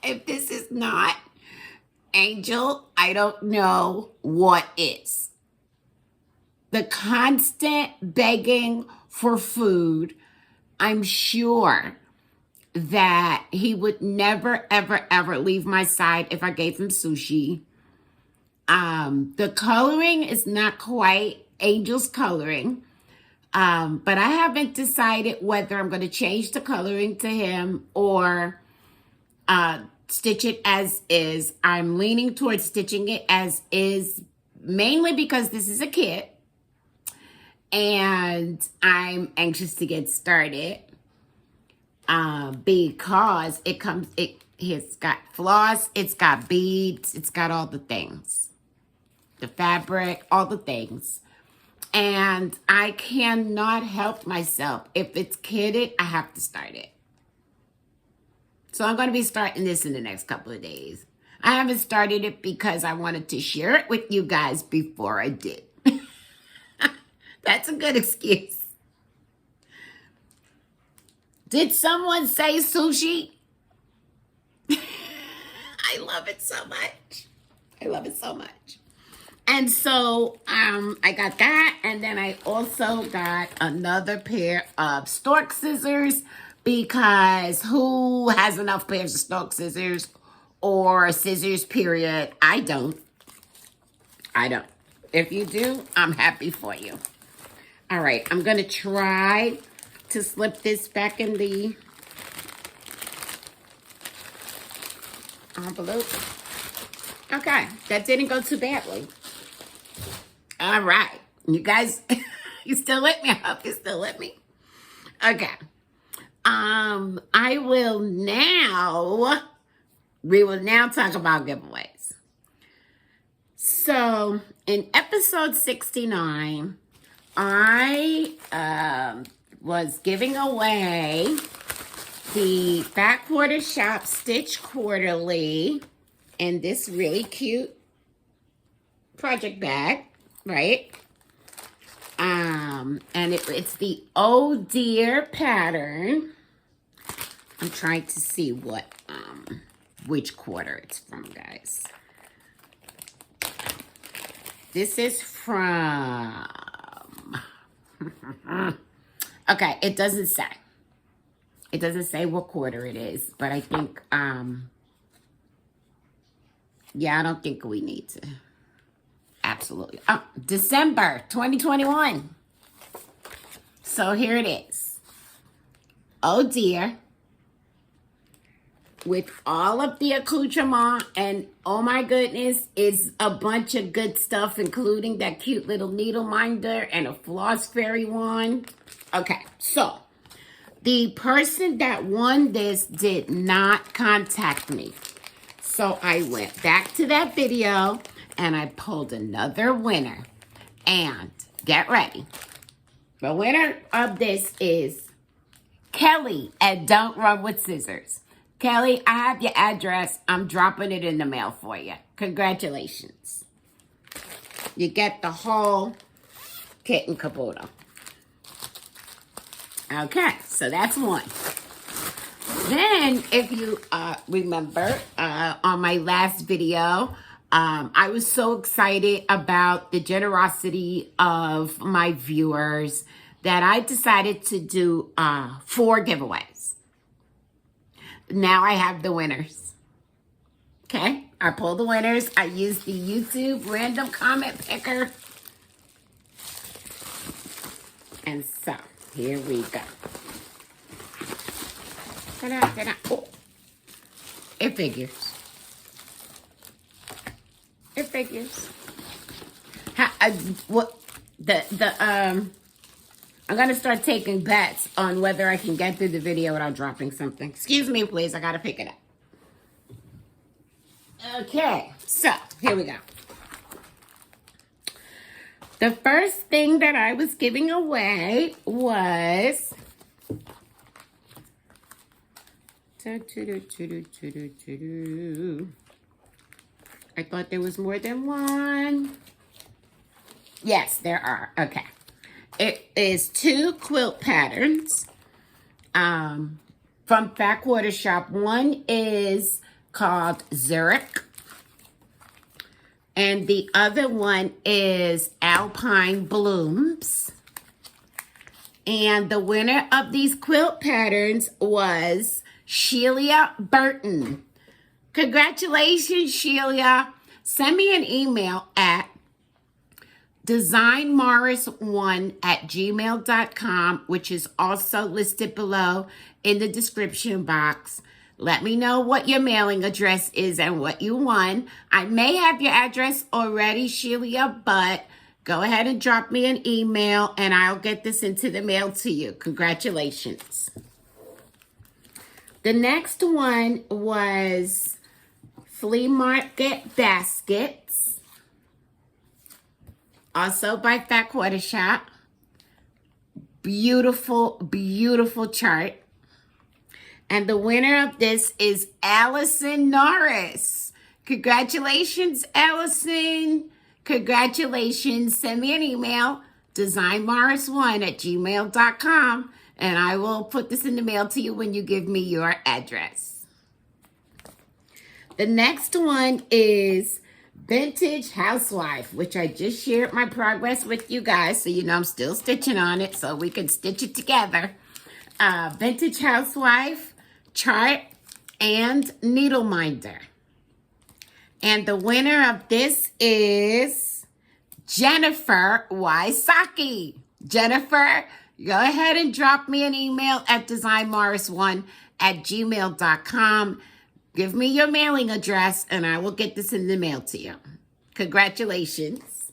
If this is not Angel, I don't know what is. The constant begging for food, I'm sure that he would never, ever, ever leave my side if I gave him sushi. The coloring is not quite Angel's coloring, but I haven't decided whether I'm going to change the coloring to him or stitch it as is. I'm leaning towards stitching it as is, mainly because this is a kit and I'm anxious to get started, because it's got floss, it's got beads, it's got all the things, the fabric, all the things. And I cannot help myself. If it's kitted, I have to start it. So I'm going to be starting this in the next couple of days. I haven't started it because I wanted to share it with you guys before I did. That's a good excuse. Did someone say sushi? I love it so much. I love it so much. And so I got that. And then I also got another pair of stork scissors, because who has enough pairs of stork scissors or scissors, period? I don't. If you do, I'm happy for you. All right, I'm going to try to slip this back in the envelope. Okay, that didn't go too badly. All right, you guys, you still with me? I hope you're still with me. Okay. We will now talk about giveaways. So in episode 69, I was giving away the Backwater Shop Stitch Quarterly in this really cute project bag, right? And it's the Oh Dear pattern. I'm trying to see which quarter it's from, guys. This is from, okay, it doesn't say. It doesn't say what quarter it is, but I think, yeah, I don't think we need to. Absolutely. Oh, December 2021. So here it is. Oh Dear. With all of the accoutrement, and oh my goodness, it's a bunch of good stuff, including that cute little needle minder and a floss fairy wand. Okay, so the person that won this did not contact me. So I went back to that video and I pulled another winner. And get ready. The winner of this is Kelly at Don't Run With Scissors. Kelly, I have your address. I'm dropping it in the mail for you. Congratulations. You get the whole kit and caboodle. Okay, so that's one. Then, if you remember, on my last video, I was so excited about the generosity of my viewers that I decided to do 4 giveaways. Now I have the winners. Okay, I pulled the winners. I used the YouTube random comment picker And so, here we go. Ta-da, ta-da. Oh, it figures. It figures. I'm going to start taking bets on whether I can get through the video without dropping something. Excuse me, please. I got to pick it up. Okay, so here we go. The first thing that I was giving away was... I thought there was more than one. Yes, there are. Okay. It is 2 quilt patterns from Backwater Shop. One is called Zurich, and the other one is Alpine Blooms. And the winner of these quilt patterns was Sheila Burton. Congratulations, Sheila. Send me an email at designmorris1@gmail.com, which is also listed below in the description box. Let me know what your mailing address is and what you won. I may have your address already, Sheila, but go ahead and drop me an email and I'll get this into the mail to you. Congratulations. The next one was Flea Market Baskets, also by Backwater Shop. Beautiful, beautiful chart. And the winner of this is Allison Norris. Congratulations, Allison. Congratulations. Send me an email, designmorris1@gmail.com, and I will put this in the mail to you when you give me your address. The next one is Vintage Housewife, which I just shared my progress with you guys, so you know I'm still stitching on it so we can stitch it together. Vintage Housewife chart and needle minder. And the winner of this is Jennifer Wysocki. Jennifer, go ahead and drop me an email at designmorris1@gmail.com. Give me your mailing address and I will get this in the mail to you. Congratulations.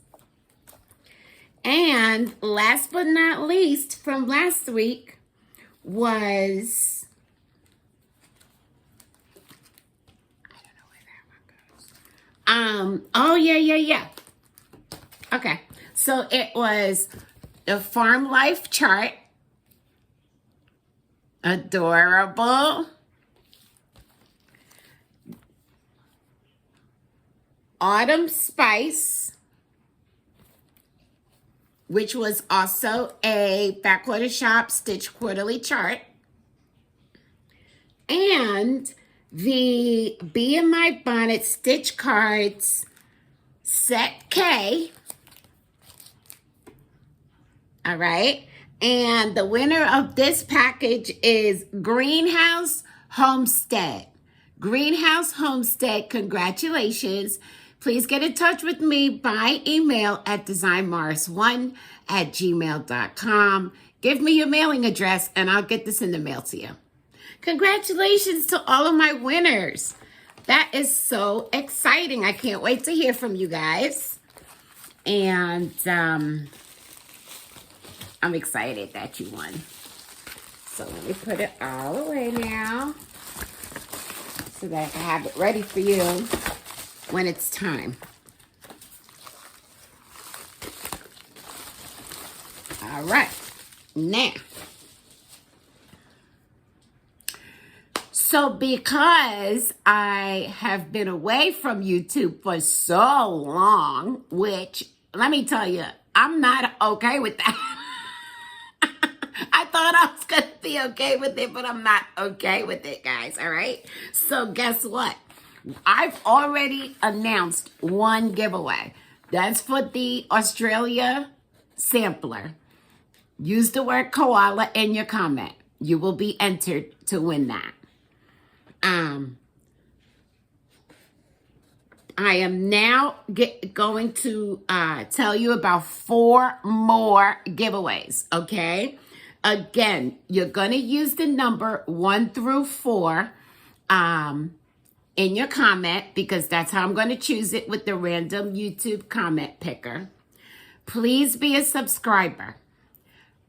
And last but not least, from last week was... oh, yeah. Okay, so it was the Farm Life chart. Adorable. Autumn Spice, which was also a Backwater Shop Stitch Quarterly chart. And the Bee in My Bonnet Stitch Cards Set K. All right. And the winner of this package is Greenhouse Homestead. Greenhouse Homestead, congratulations. Please get in touch with me by email at designmorris1@gmail.com. Give me your mailing address and I'll get this in the mail to you. Congratulations to all of my winners. That is so exciting. I can't wait to hear from you guys. And I'm excited that you won. So let me put it all away now so that I can have it ready for you when it's time. All right. Now, so because I have been away from YouTube for so long, which, let me tell you, I'm not okay with that. I thought I was going to be okay with it, but I'm not okay with it, guys, all right? So guess what? I've already announced one giveaway. That's for the Australia sampler. Use the word koala in your comment. You will be entered to win that. I am now going to tell you about 4 more giveaways, okay? Again, you're going to use the number 1 through 4 in your comment, because that's how I'm going to choose it with the random YouTube comment picker. Please be a subscriber.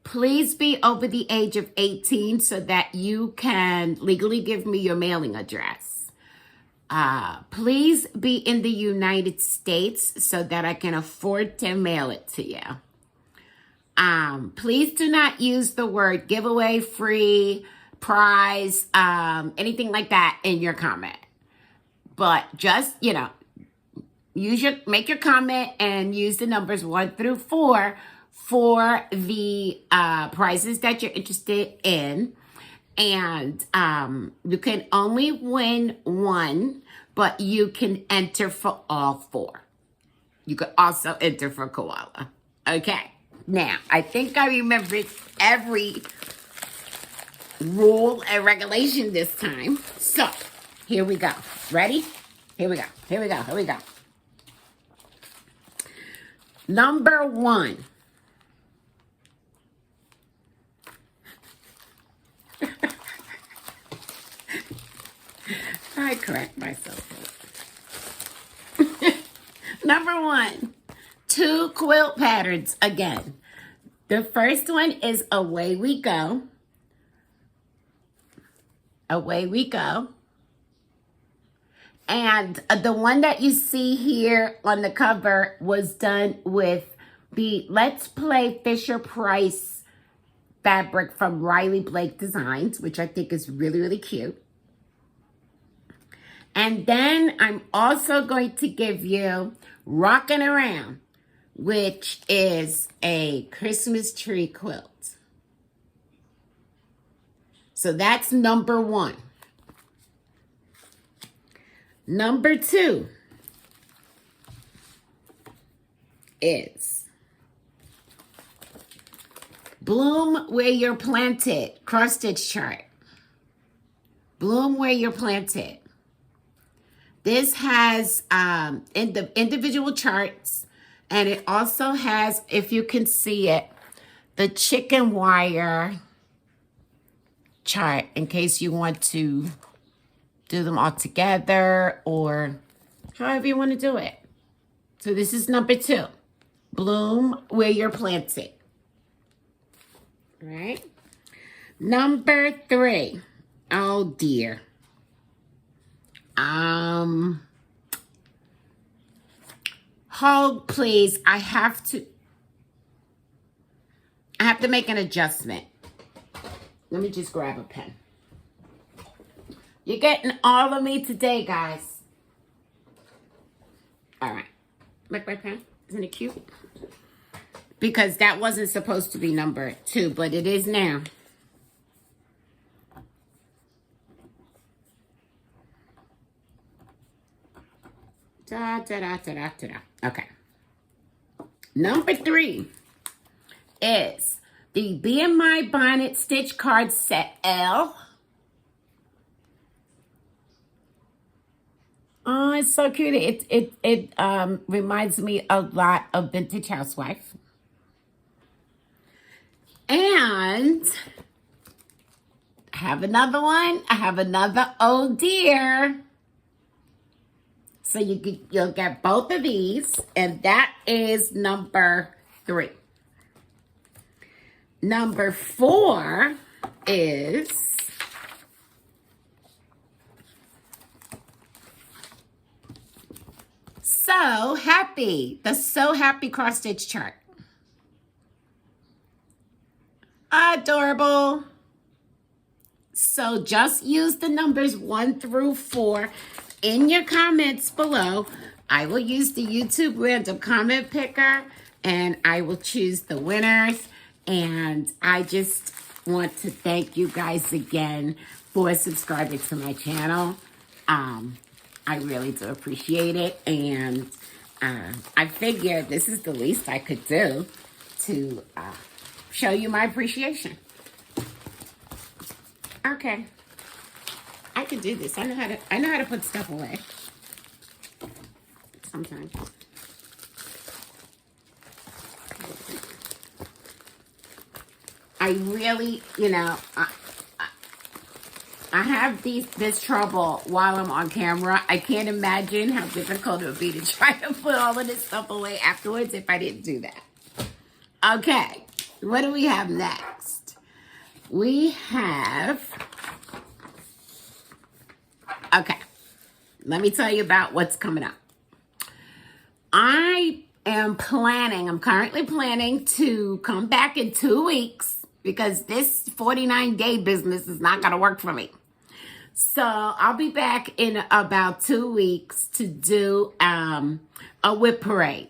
Please be over the age of 18 so that you can legally give me your mailing address. Please be in the United States so that I can afford to mail it to you. Please do not use the word giveaway, free, prize, anything like that in your comment. But just, make your comment and use the numbers 1 through 4 for the prizes that you're interested in. And you can only win 1, but you can enter for all 4. You could also enter for koala. Okay. Now, I think I remembered every rule and regulation this time. So, here we go. Ready? Here we go. Number 1. I correct myself. Number 1, 2 quilt patterns again. The first one is Away We Go. Away We Go. And the one that you see here on the cover was done with the Let's Play Fisher-Price fabric from Riley Blake Designs, which I think is really, really cute. And then I'm also going to give you Rockin' Around, which is a Christmas tree quilt. So that's number 1. Number 2 is Bloom Where You're Planted, cross stitch chart. Bloom Where You're Planted. This has in the individual charts, and it also has, if you can see it, the chicken wire chart in case you want to do them all together or however you want to do it. So this is number 2. Bloom Where You're Planted. All right. Number 3. Oh dear. Hold, please. I have to make an adjustment. Let me just grab a pen. You're getting all of me today, guys. All right. Like my pen? Isn't it cute? Because that wasn't supposed to be number 2, but it is now. Okay. Number 3 is the Be In My Bonnet Stitch Card Set L. Oh, it's so cute. It reminds me a lot of Vintage Housewife. And I have another one. I have another Oh Dear. So you'll get both of these, and that is number 3. Number 4 is So Happy, the So Happy cross stitch chart. Adorable. So just use the numbers 1 through 4 in your comments below. I will use the YouTube random comment picker, and I will choose the winners. And I just want to thank you guys again for subscribing to my channel. I really do appreciate it. And I figure this is the least I could do to show you my appreciation. Okay. I can do this. I know how to put stuff away. sometimes. I really, I have this trouble while I'm on camera. I can't imagine how difficult it would be to try to put all of this stuff away afterwards if I didn't do that. Okay, what do we have next? We have, okay, let me tell you about what's coming up. I'm currently planning to come back in 2 weeks because this 49-day business is not going to work for me. So I'll be back in about 2 weeks to do a whip parade.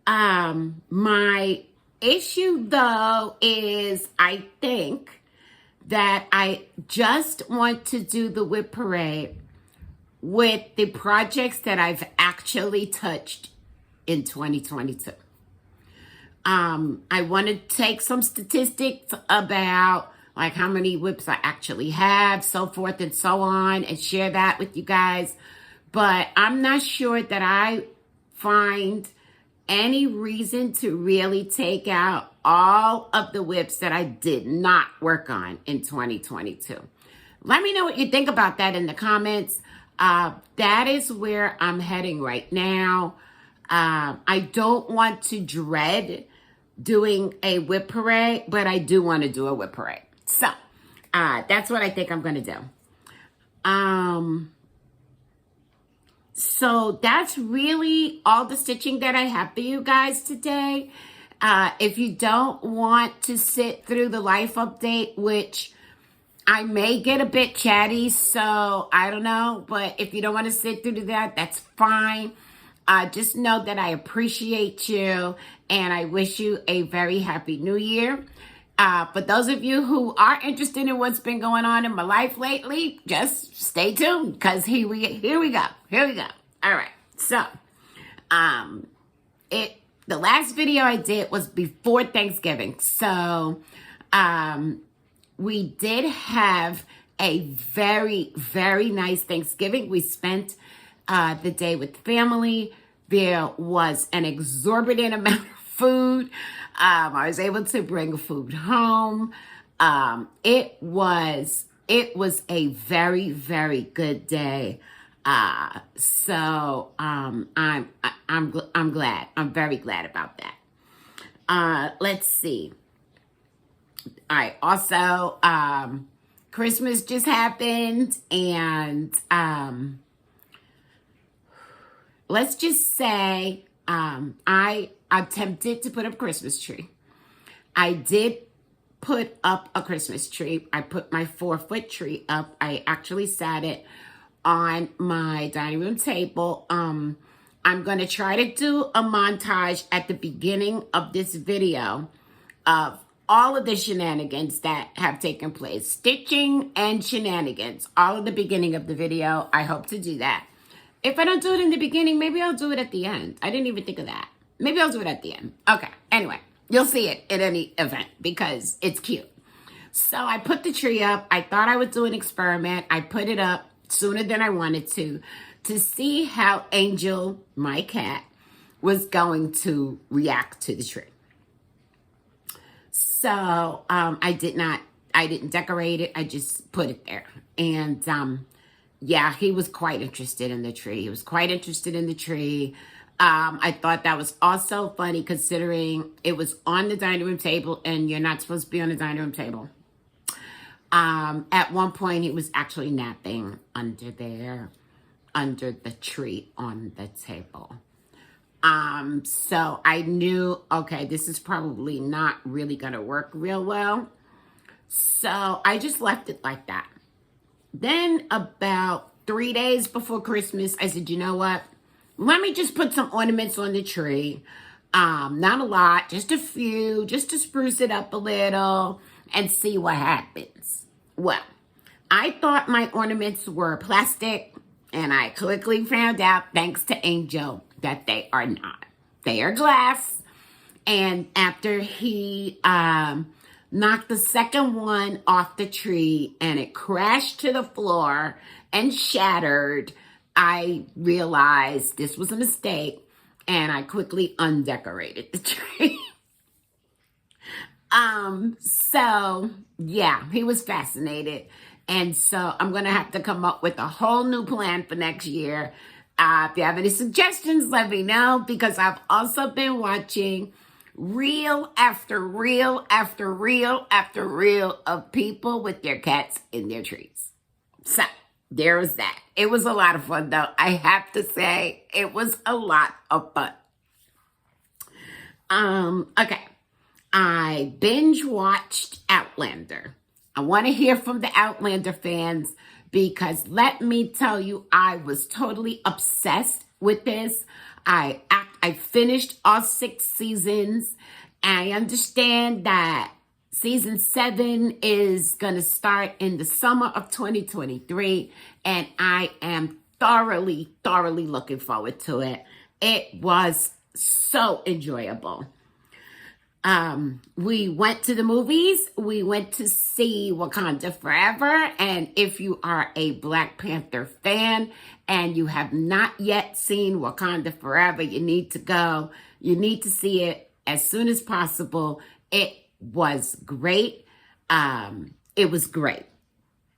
My issue though is I think that I just want to do the whip parade with the projects that I've actually touched in 2022. I want to take some statistics about like how many whips I actually have, so forth and so on, and share that with you guys. But I'm not sure that I find any reason to really take out all of the whips that I did not work on in 2022. Let me know what you think about that in the comments. That is where I'm heading right now. I don't want to dread doing a whip parade, but I do want to do a whip parade. So, that's what I think I'm going to do. So that's really all the stitching that I have for you guys today. If you don't want to sit through the life update, which I may get a bit chatty, so I don't know. But if you don't want to sit through that, that's fine. Just know that I appreciate you and I wish you a very happy new year. For those of you who are interested in what's been going on in my life lately, just stay tuned because here we go. All right. So, the last video I did was before Thanksgiving. So, we did have a very, very nice Thanksgiving. We spent the day with family. There was an exorbitant amount of food. I was able to bring food home. It was a very, very good day. So I'm glad. I'm very glad about that. Let's see. I also Christmas just happened, and let's just say I attempted to put up a Christmas tree. I did put up a Christmas tree. I put my 4-foot tree up. I actually sat it on my dining room table. I'm going to try to do a montage at the beginning of this video of all of the shenanigans that have taken place. Stitching and shenanigans. All at the beginning of the video. I hope to do that. If I don't do it in the beginning, maybe I'll do it at the end. I didn't even think of that. Maybe I'll do it at the end. Okay. Anyway, you'll see it at any event because it's cute. So I put the tree up. I thought I would do an experiment. I put it up sooner than I wanted to see how Angel, my cat, was going to react to the tree. So I didn't decorate it. I just put it there. And yeah, he was quite interested in the tree. I thought that was also funny considering it was on the dining room table and you're not supposed to be on the dining room table. At one point, he was actually napping under the tree on the table. So I knew, okay, this is probably not really going to work real well. So I just left it like that. Then about 3 days before Christmas, I said, you know what? Let me just put some ornaments on the tree. Not a lot, just a few, just to spruce it up a little and see what happens. Well, I thought my ornaments were plastic, and I quickly found out, thanks to Angel, that they are not. They are glass. And after he knocked the second one off the tree and it crashed to the floor and shattered, I realized this was a mistake, and I quickly undecorated the tree. So yeah, he was fascinated. And so I'm going to have to come up with a whole new plan for next year. If you have any suggestions, let me know, because I've also been watching reel after reel after reel after reel of people with their cats in their trees. So there was that. It was a lot of fun, though. I have to say, it was a lot of fun. Okay. I binge watched Outlander. I want to hear from the Outlander fans, because let me tell you, I was totally obsessed with this. I finished all 6 seasons. I understand that season 7 is going to start in the summer of 2023, and I am thoroughly looking forward to it. It was so enjoyable. We went to the movies. We went to see Wakanda Forever. And if you are a Black Panther fan and you have not yet seen Wakanda Forever, you need to go. You need to see it as soon as possible. It was great. It was great.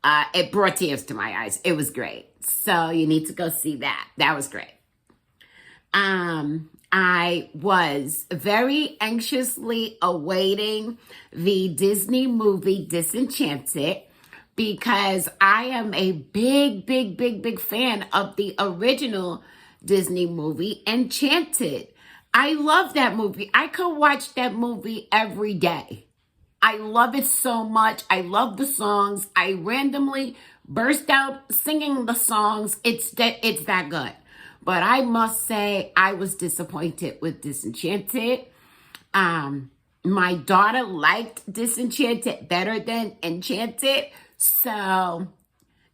It brought tears to my eyes. It was great. So you need to go see that. That was great. I was very anxiously awaiting the Disney movie Disenchanted, because I am a big fan of the original Disney movie Enchanted. I love that movie. I could watch that movie every day. I love it so much. I love the songs. I randomly burst out singing the songs. It's that good. But I must say, I was disappointed with Disenchanted. My daughter liked Disenchanted better than Enchanted. So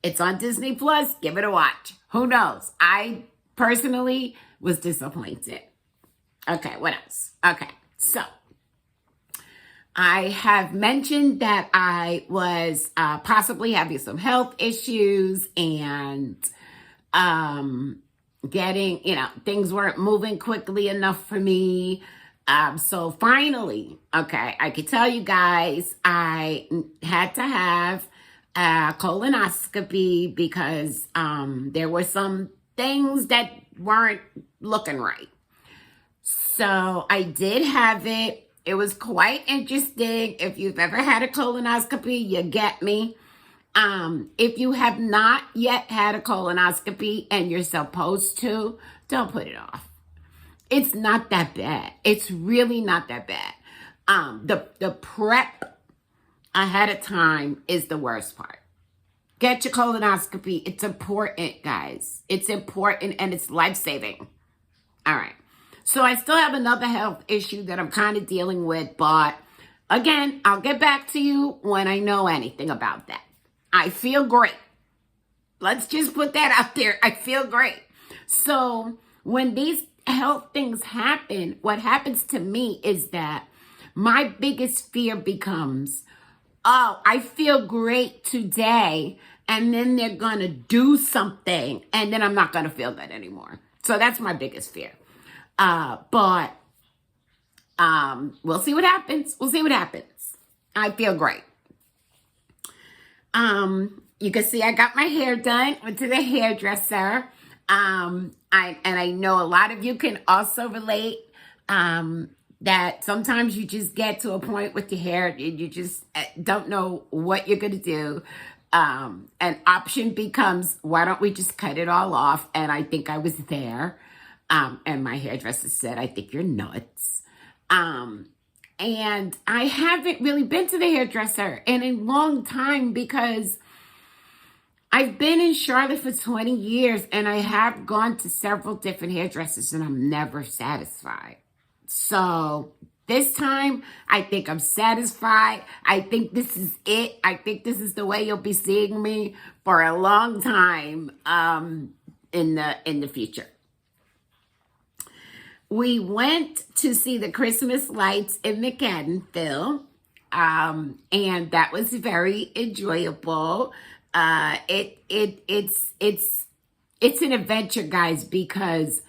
it's on Disney Plus. Give it a watch. Who knows? I personally was disappointed. Okay, what else? Okay, so I have mentioned that I was possibly having some health issues, and things weren't moving quickly enough for me. So finally, okay, I could tell you guys, I had to have a colonoscopy, because there were some things that weren't looking right. So I did have it. It was quite interesting. If you've ever had a colonoscopy, you get me. If you have not yet had a colonoscopy and you're supposed to, don't put it off. It's not that bad. It's really not that bad. The prep ahead of time is the worst part. Get your colonoscopy. It's important, guys. It's important, and it's life-saving. All right. So I still have another health issue that I'm kind of dealing with, but again, I'll get back to you when I know anything about that. I feel great. Let's just put that out there. I feel great. So when these health things happen, what happens to me is that my biggest fear becomes, oh, I feel great today, and then they're going to do something, and then I'm not going to feel good anymore. So that's my biggest fear. But we'll see what happens. We'll see what happens. I feel great. You can see I got my hair done. Went to the hairdresser. I know a lot of you can also relate, that sometimes you just get to a point with your hair, you just don't know what you're going to do. An option becomes, why don't we just cut it all off? And I think I was there. And my hairdresser said, I think you're nuts. And I haven't really been to the hairdresser in a long time, because I've been in Charlotte for 20 years and I have gone to several different hairdressers and I'm never satisfied. So this time, I think I'm satisfied. I think this is it. I think this is the way you'll be seeing me for a long time in the future. We went to see the Christmas lights in McAdenville, and that was very enjoyable. It's it's an adventure, guys, because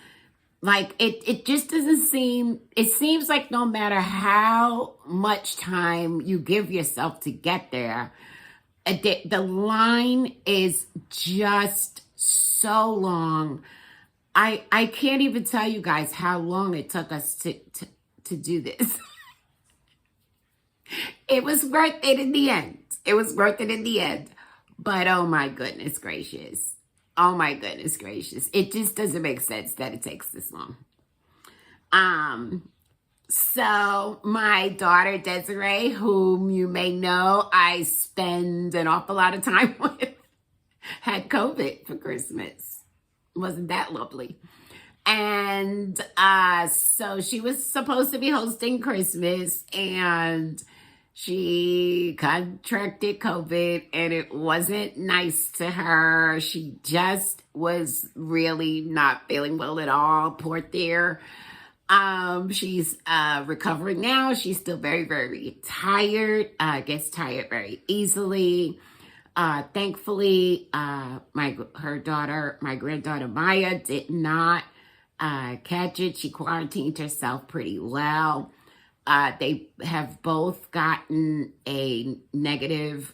like it just doesn't seem, it seems like no matter how much time you give yourself to get there, the line is just so long. I can't even tell you guys how long it took us to do this. It was worth it in the end. It was worth it in the end. But oh my goodness gracious. Oh my goodness gracious. It just doesn't make sense that it takes this long. So my daughter Desiree, whom you may know I spend an awful lot of time with, had COVID for Christmas. Wasn't that lovely? And so she was supposed to be hosting Christmas, and she contracted COVID, and it wasn't nice to her. She just was really not feeling well at all. Poor dear. She's recovering now. She's still very, very tired. Gets tired very easily. Thankfully, my granddaughter Maya did not catch it. She quarantined herself pretty well. They have both gotten a negative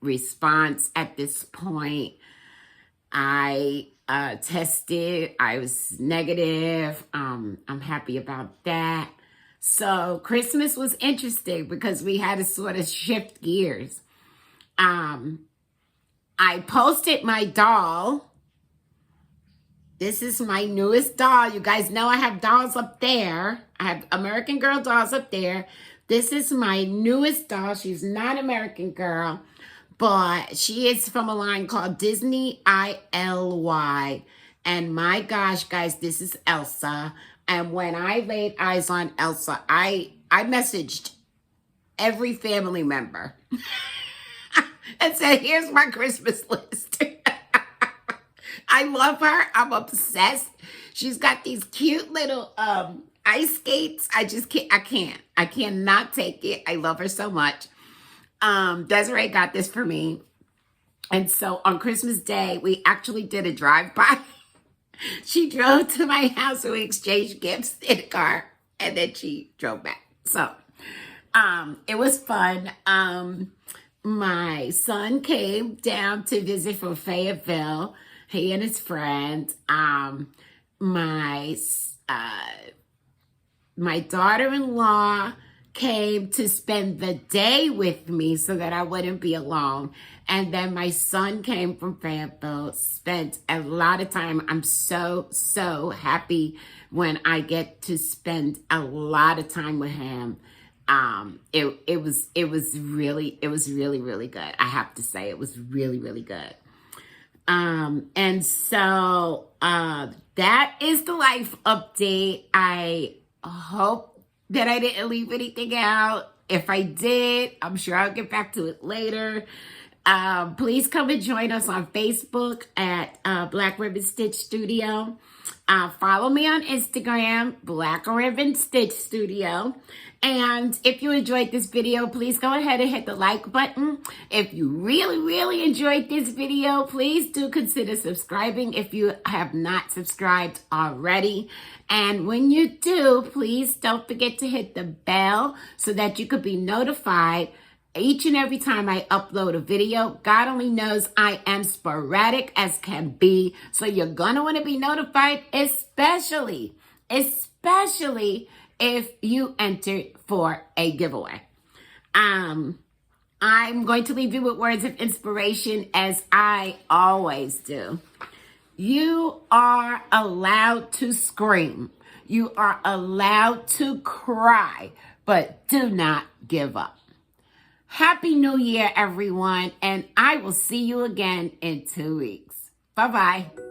response at this point. I tested. I was negative. I'm happy about that. So Christmas was interesting because we had to sort of shift gears. I posted my doll. This is my newest doll. You guys know I have dolls up there. I have American Girl dolls up there. This is my newest doll. She's not American Girl, but she is from a line called Disney ILY. And my gosh, guys, this is Elsa. And when I laid eyes on Elsa, I messaged every family member and said, here's my Christmas list. I love her. I'm obsessed. She's got these cute little ice skates. I cannot take it. I love her so much. Desiree got this for me. And so on Christmas Day, we actually did a drive-by. She drove to my house and we exchanged gifts in a car, and then she drove back. So it was fun. My son came down to visit from Fayetteville, he and his friend. My daughter-in-law came to spend the day with me so that I wouldn't be alone. And then my son came from Fayetteville, spent a lot of time. I'm so, so happy when I get to spend a lot of time with him. It was really, really good. I have to say, it was really, really good. And so, that is the life update. I hope that I didn't leave anything out. If I did, I'm sure I'll get back to it later. Please come and join us on Facebook at Black Ribbon Stitch Studio. Follow me on Instagram, Black Ribbon Stitch Studio. And if you enjoyed this video, please go ahead and hit the like button. If you really enjoyed this video, please do consider subscribing if you have not subscribed already. And when you do, please don't forget to hit the bell so that you could be notified each and every time I upload a video. God only knows I am sporadic as can be. So you're going to want to be notified, especially if you entered for a giveaway. I'm going to leave you with words of inspiration, as I always do. You are allowed to scream. You are allowed to cry, but do not give up. Happy New Year, everyone, and I will see you again in 2 weeks. Bye-bye.